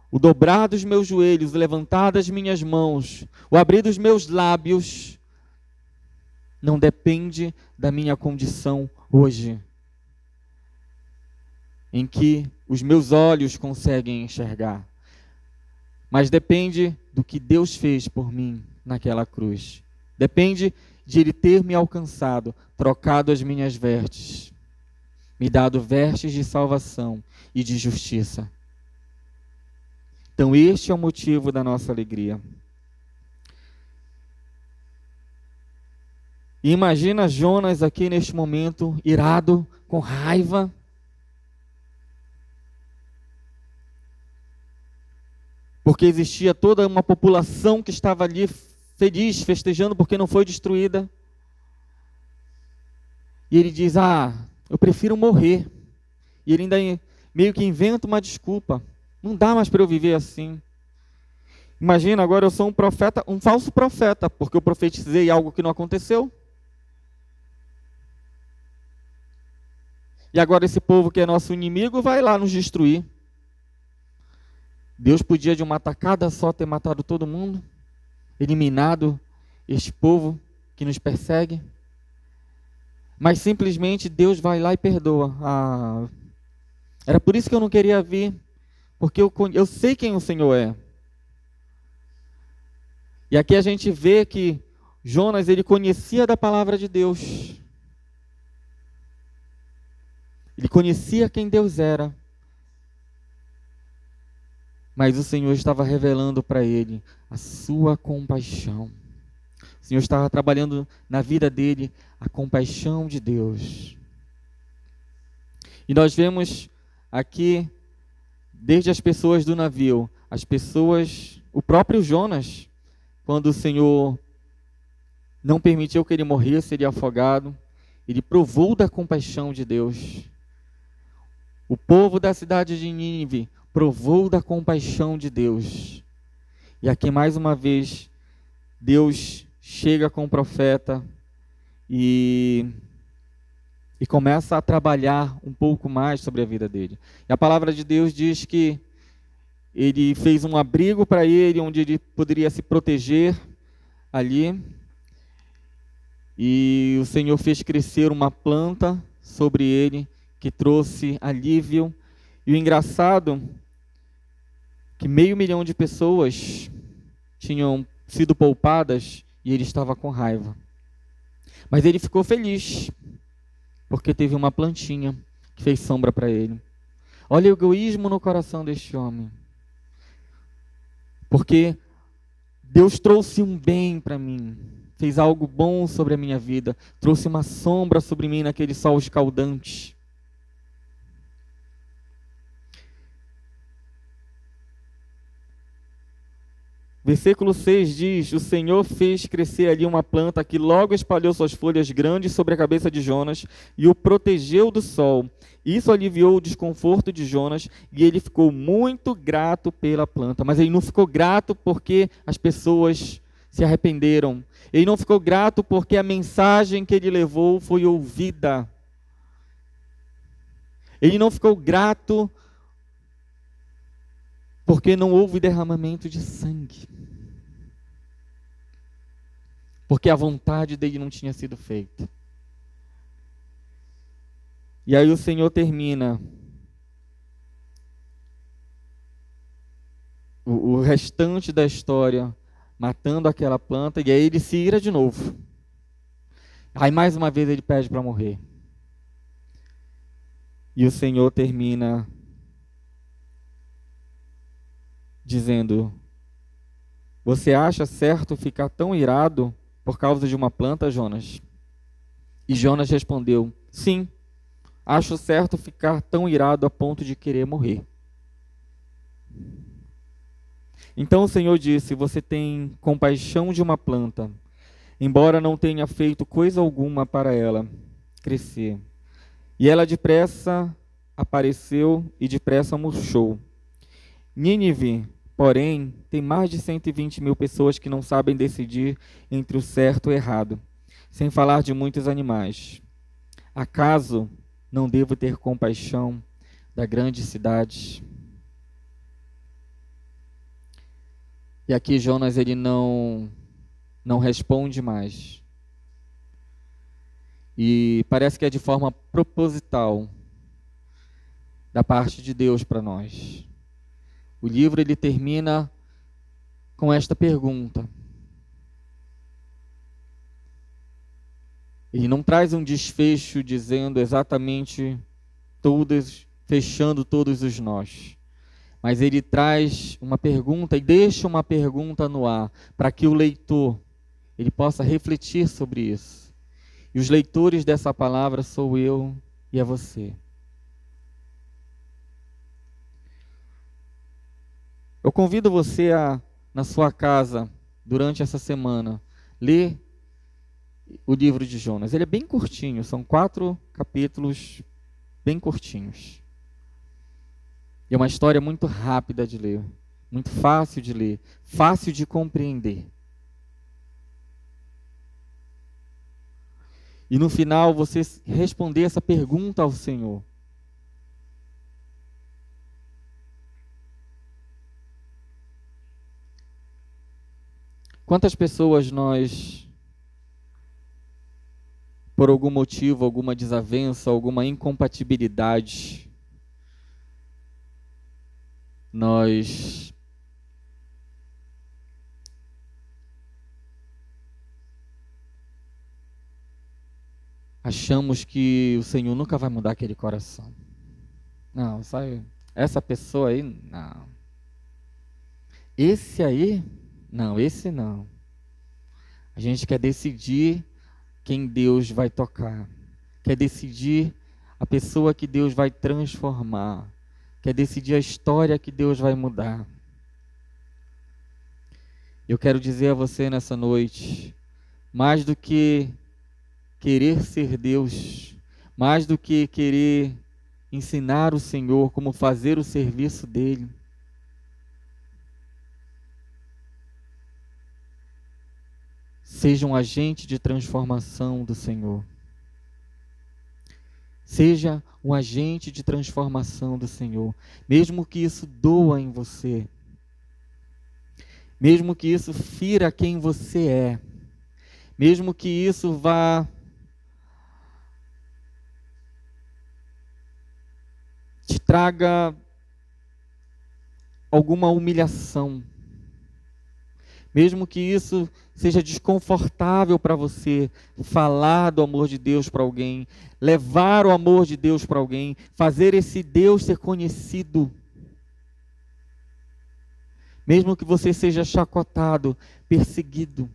o dobrar dos meus joelhos, o levantar das minhas mãos, o abrir dos meus lábios, não depende da minha condição hoje, em que os meus olhos conseguem enxergar, mas depende do que Deus fez por mim naquela cruz. Depende de Ele ter me alcançado, trocado as minhas vestes, me dado vestes de salvação e de justiça. Então este é o motivo da nossa alegria. E imagina Jonas aqui neste momento, irado, com raiva. Porque existia toda uma população que estava ali feliz, festejando porque não foi destruída. E ele diz, eu prefiro morrer. E ele ainda meio que inventa uma desculpa. Não dá mais para eu viver assim. Imagina, agora eu sou um profeta, um falso profeta, porque eu profetizei algo que não aconteceu. E agora esse povo que é nosso inimigo vai lá nos destruir. Deus podia de uma tacada só ter matado todo mundo, eliminado este povo que nos persegue. Mas simplesmente Deus vai lá e perdoa. Era por isso que eu não queria vir, porque eu sei quem o Senhor é. E aqui a gente vê que Jonas, ele conhecia da palavra de Deus. Ele conhecia quem Deus era. Mas o Senhor estava revelando para ele a sua compaixão. O Senhor estava trabalhando na vida dele a compaixão de Deus. E nós vemos aqui, desde as pessoas do navio, as pessoas, o próprio Jonas, quando o Senhor não permitiu que ele morresse, ele afogado, ele provou da compaixão de Deus. O povo da cidade de Nínive provou da compaixão de Deus. E aqui mais uma vez, Deus chega com o profeta e começa a trabalhar um pouco mais sobre a vida dele. E a palavra de Deus diz que ele fez um abrigo para ele, onde ele poderia se proteger ali. E o Senhor fez crescer uma planta sobre ele, que trouxe alívio. E o engraçado que 500.000 de pessoas tinham sido poupadas e ele estava com raiva. Mas ele ficou feliz, porque teve uma plantinha que fez sombra para ele. Olha o egoísmo no coração deste homem. Porque Deus trouxe um bem para mim, fez algo bom sobre a minha vida, trouxe uma sombra sobre mim naquele sol escaldante. Versículo 6 diz, o Senhor fez crescer ali uma planta que logo espalhou suas folhas grandes sobre a cabeça de Jonas e o protegeu do sol. Isso aliviou o desconforto de Jonas e ele ficou muito grato pela planta. Mas ele não ficou grato porque as pessoas se arrependeram. Ele não ficou grato porque a mensagem que ele levou foi ouvida. Ele não ficou grato porque não houve derramamento de sangue. Porque a vontade dele não tinha sido feita. E aí o Senhor termina o restante da história, matando aquela planta, e aí ele se ira de novo. Aí mais uma vez ele pede para morrer. E o Senhor termina dizendo: você acha certo ficar tão irado por causa de uma planta, Jonas? E Jonas respondeu: sim, acho certo ficar tão irado a ponto de querer morrer. Então o Senhor disse: você tem compaixão de uma planta, embora não tenha feito coisa alguma para ela crescer. E ela depressa apareceu e depressa murchou. Nínive, porém, tem mais de 120 mil pessoas que não sabem decidir entre o certo e o errado, sem falar de muitos animais. Acaso não devo ter compaixão da grande cidade? E aqui Jonas ele não responde mais. E parece que é de forma proposital da parte de Deus para nós. O livro ele termina com esta pergunta. Ele não traz um desfecho dizendo exatamente fechando todos os nós. Mas ele traz uma pergunta e deixa uma pergunta no ar, para que o leitor ele possa refletir sobre isso. E os leitores dessa palavra sou eu e é você. Eu convido você a, na sua casa, durante essa semana, ler o livro de Jonas. Ele é bem curtinho, são 4 capítulos bem curtinhos. E é uma história muito rápida de ler, muito fácil de ler, fácil de compreender. E no final você responder essa pergunta ao Senhor. Quantas pessoas nós, por algum motivo, alguma desavença, alguma incompatibilidade, nós achamos que o Senhor nunca vai mudar aquele coração. Não, sabe? Essa pessoa aí, não. Esse aí, não, esse não. A gente quer decidir quem Deus vai tocar. Quer decidir a pessoa que Deus vai transformar. Quer decidir a história que Deus vai mudar. Eu quero dizer a você nessa noite, mais do que querer ser Deus, mais do que querer ensinar o Senhor como fazer o serviço dele, seja um agente de transformação do Senhor. Seja um agente de transformação do Senhor, mesmo que isso doa em você, mesmo que isso fira quem você é, mesmo que isso vá te traga alguma humilhação, mesmo que isso seja desconfortável para você, falar do amor de Deus para alguém, levar o amor de Deus para alguém, fazer esse Deus ser conhecido, mesmo que você seja chacotado, perseguido.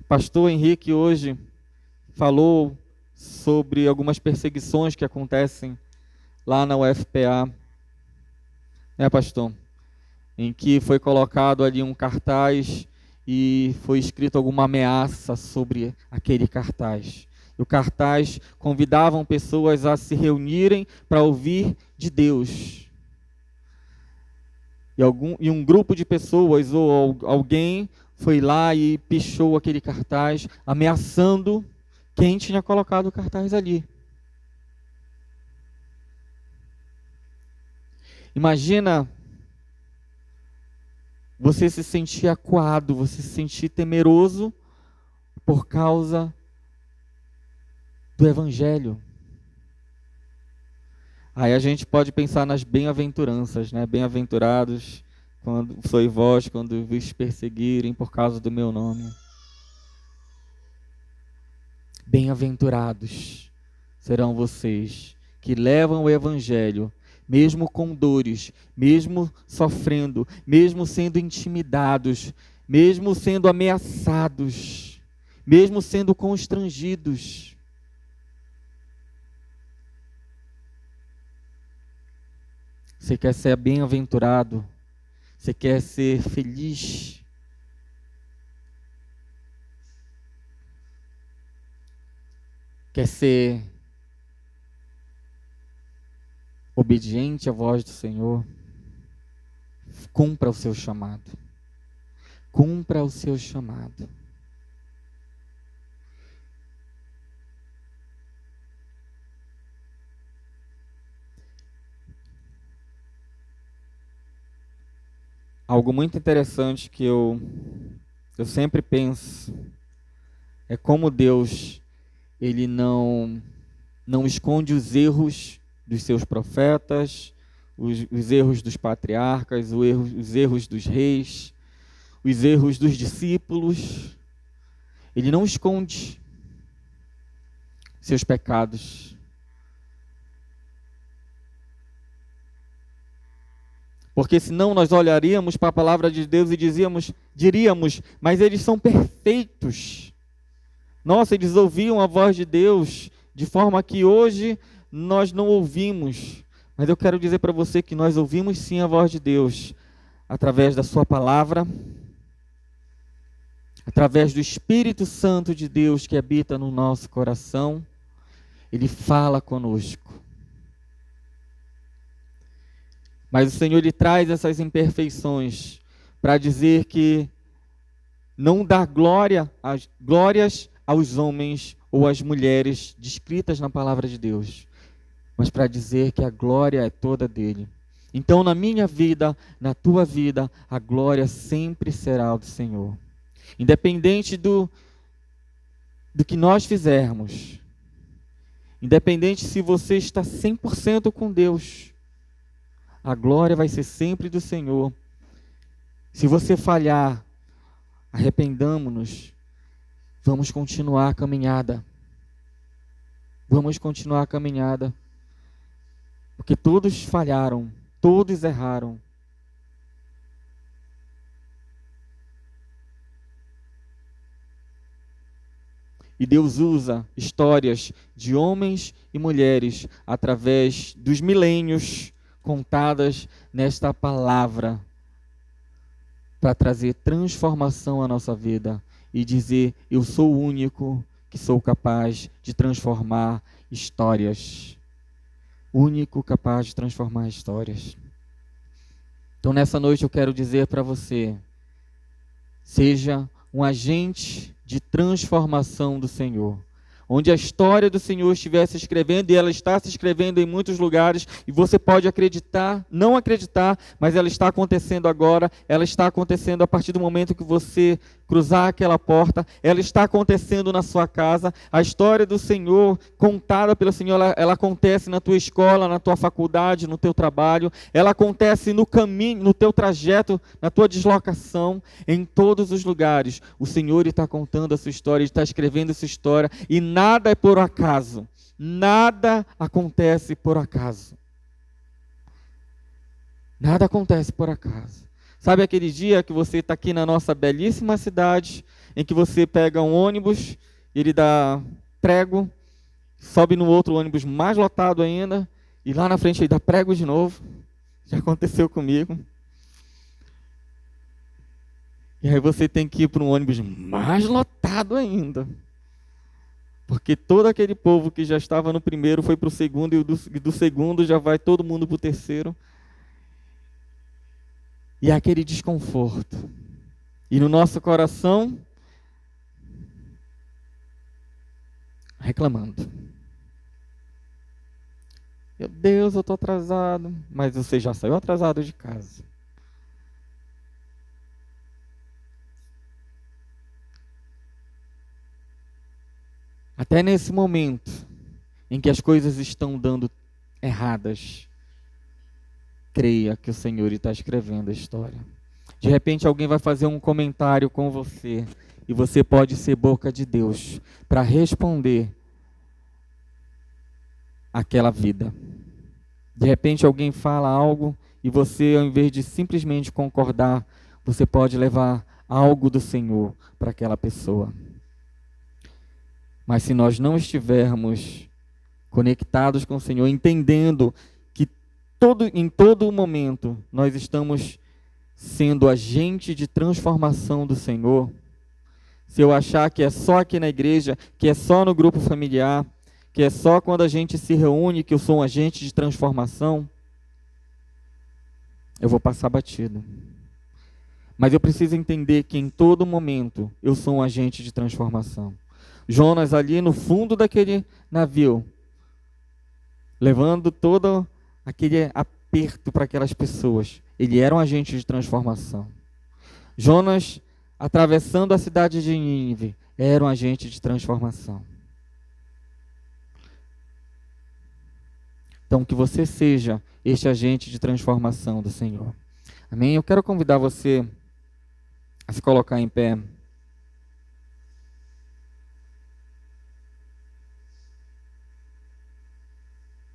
Pastor Henrique hoje falou sobre algumas perseguições que acontecem lá na UFPA, né, pastor? Em que foi colocado ali um cartaz e foi escrito alguma ameaça sobre aquele cartaz. E o cartaz convidavam pessoas a se reunirem para ouvir de Deus. E um grupo de pessoas ou alguém foi lá e pichou aquele cartaz, ameaçando quem tinha colocado o cartaz ali. Imagina você se sentir acuado, você se sentir temeroso por causa do Evangelho. Aí a gente pode pensar nas bem-aventuranças, né? Bem-aventurados quando sois vós, quando vos perseguirem por causa do meu nome. Bem-aventurados serão vocês que levam o evangelho, mesmo com dores, mesmo sofrendo, mesmo sendo intimidados, mesmo sendo ameaçados, mesmo sendo constrangidos. Você quer ser bem-aventurado? Você quer ser feliz? Quer ser obediente à voz do Senhor? Cumpra o seu chamado. Cumpra o seu chamado. Algo muito interessante que eu sempre penso é como Deus, Ele não esconde os erros dos seus profetas, os erros dos patriarcas, os erros dos reis, os erros dos discípulos. Ele não esconde seus pecados. Porque senão nós olharíamos para a palavra de Deus e diríamos, mas eles são perfeitos. Nossa, eles ouviam a voz de Deus de forma que hoje nós não ouvimos. Mas eu quero dizer para você que nós ouvimos sim a voz de Deus através da sua palavra, através do Espírito Santo de Deus que habita no nosso coração. Ele fala conosco. Mas o Senhor, Ele traz essas imperfeições para dizer que não dá glórias aos homens ou às mulheres descritas na palavra de Deus, mas para dizer que a glória é toda dele. Então, na minha vida, na tua vida, a glória sempre será do Senhor. Independente do que nós fizermos, independente se você está 100% com Deus, a glória vai ser sempre do Senhor. Se você falhar, arrependamo-nos, vamos continuar a caminhada. Vamos continuar a caminhada. Porque todos falharam, todos erraram. E Deus usa histórias de homens e mulheres através dos milênios contadas nesta palavra para trazer transformação à nossa vida e dizer: eu sou o único que sou capaz de transformar histórias. Único capaz de transformar histórias. Então nessa noite eu quero dizer para você: seja um agente de transformação do Senhor. Onde a história do Senhor estiver se escrevendo, e ela está se escrevendo em muitos lugares, e você pode acreditar, não acreditar, mas ela está acontecendo agora, ela está acontecendo a partir do momento que você cruzar aquela porta, ela está acontecendo na sua casa. A história do Senhor, contada pelo Senhor, ela acontece na tua escola, na tua faculdade, no teu trabalho, ela acontece no caminho, no teu trajeto, na tua deslocação, em todos os lugares. O Senhor está contando a sua história, Ele está escrevendo a sua história, e nada é por acaso, nada acontece por acaso. Nada acontece por acaso. Sabe aquele dia que você está aqui na nossa belíssima cidade, em que você pega um ônibus, ele dá prego, sobe no outro ônibus mais lotado ainda, e lá na frente ele dá prego de novo. Já aconteceu comigo. E aí você tem que ir para um ônibus mais lotado ainda. Porque todo aquele povo que já estava no primeiro foi para o segundo, e do segundo já vai todo mundo para o terceiro. E aquele desconforto. E no nosso coração, reclamando. Meu Deus, eu estou atrasado. Mas você já saiu atrasado de casa. Até nesse momento em que as coisas estão dando erradas, creia que o Senhor está escrevendo a história. De repente alguém vai fazer um comentário com você e você pode ser boca de Deus para responder aquela vida. De repente alguém fala algo e você, ao invés de simplesmente concordar, você pode levar algo do Senhor para aquela pessoa. Mas se nós não estivermos conectados com o Senhor, entendendo que em todo momento nós estamos sendo agente de transformação do Senhor, se eu achar que é só aqui na igreja, que é só no grupo familiar, que é só quando a gente se reúne que eu sou um agente de transformação, eu vou passar batido. Mas eu preciso entender que em todo momento eu sou um agente de transformação. Jonas ali no fundo daquele navio, levando todo aquele aperto para aquelas pessoas, ele era um agente de transformação. Jonas atravessando a cidade de Nínive, era um agente de transformação. Então, que você seja este agente de transformação do Senhor. Amém? Eu quero convidar você a se colocar em pé.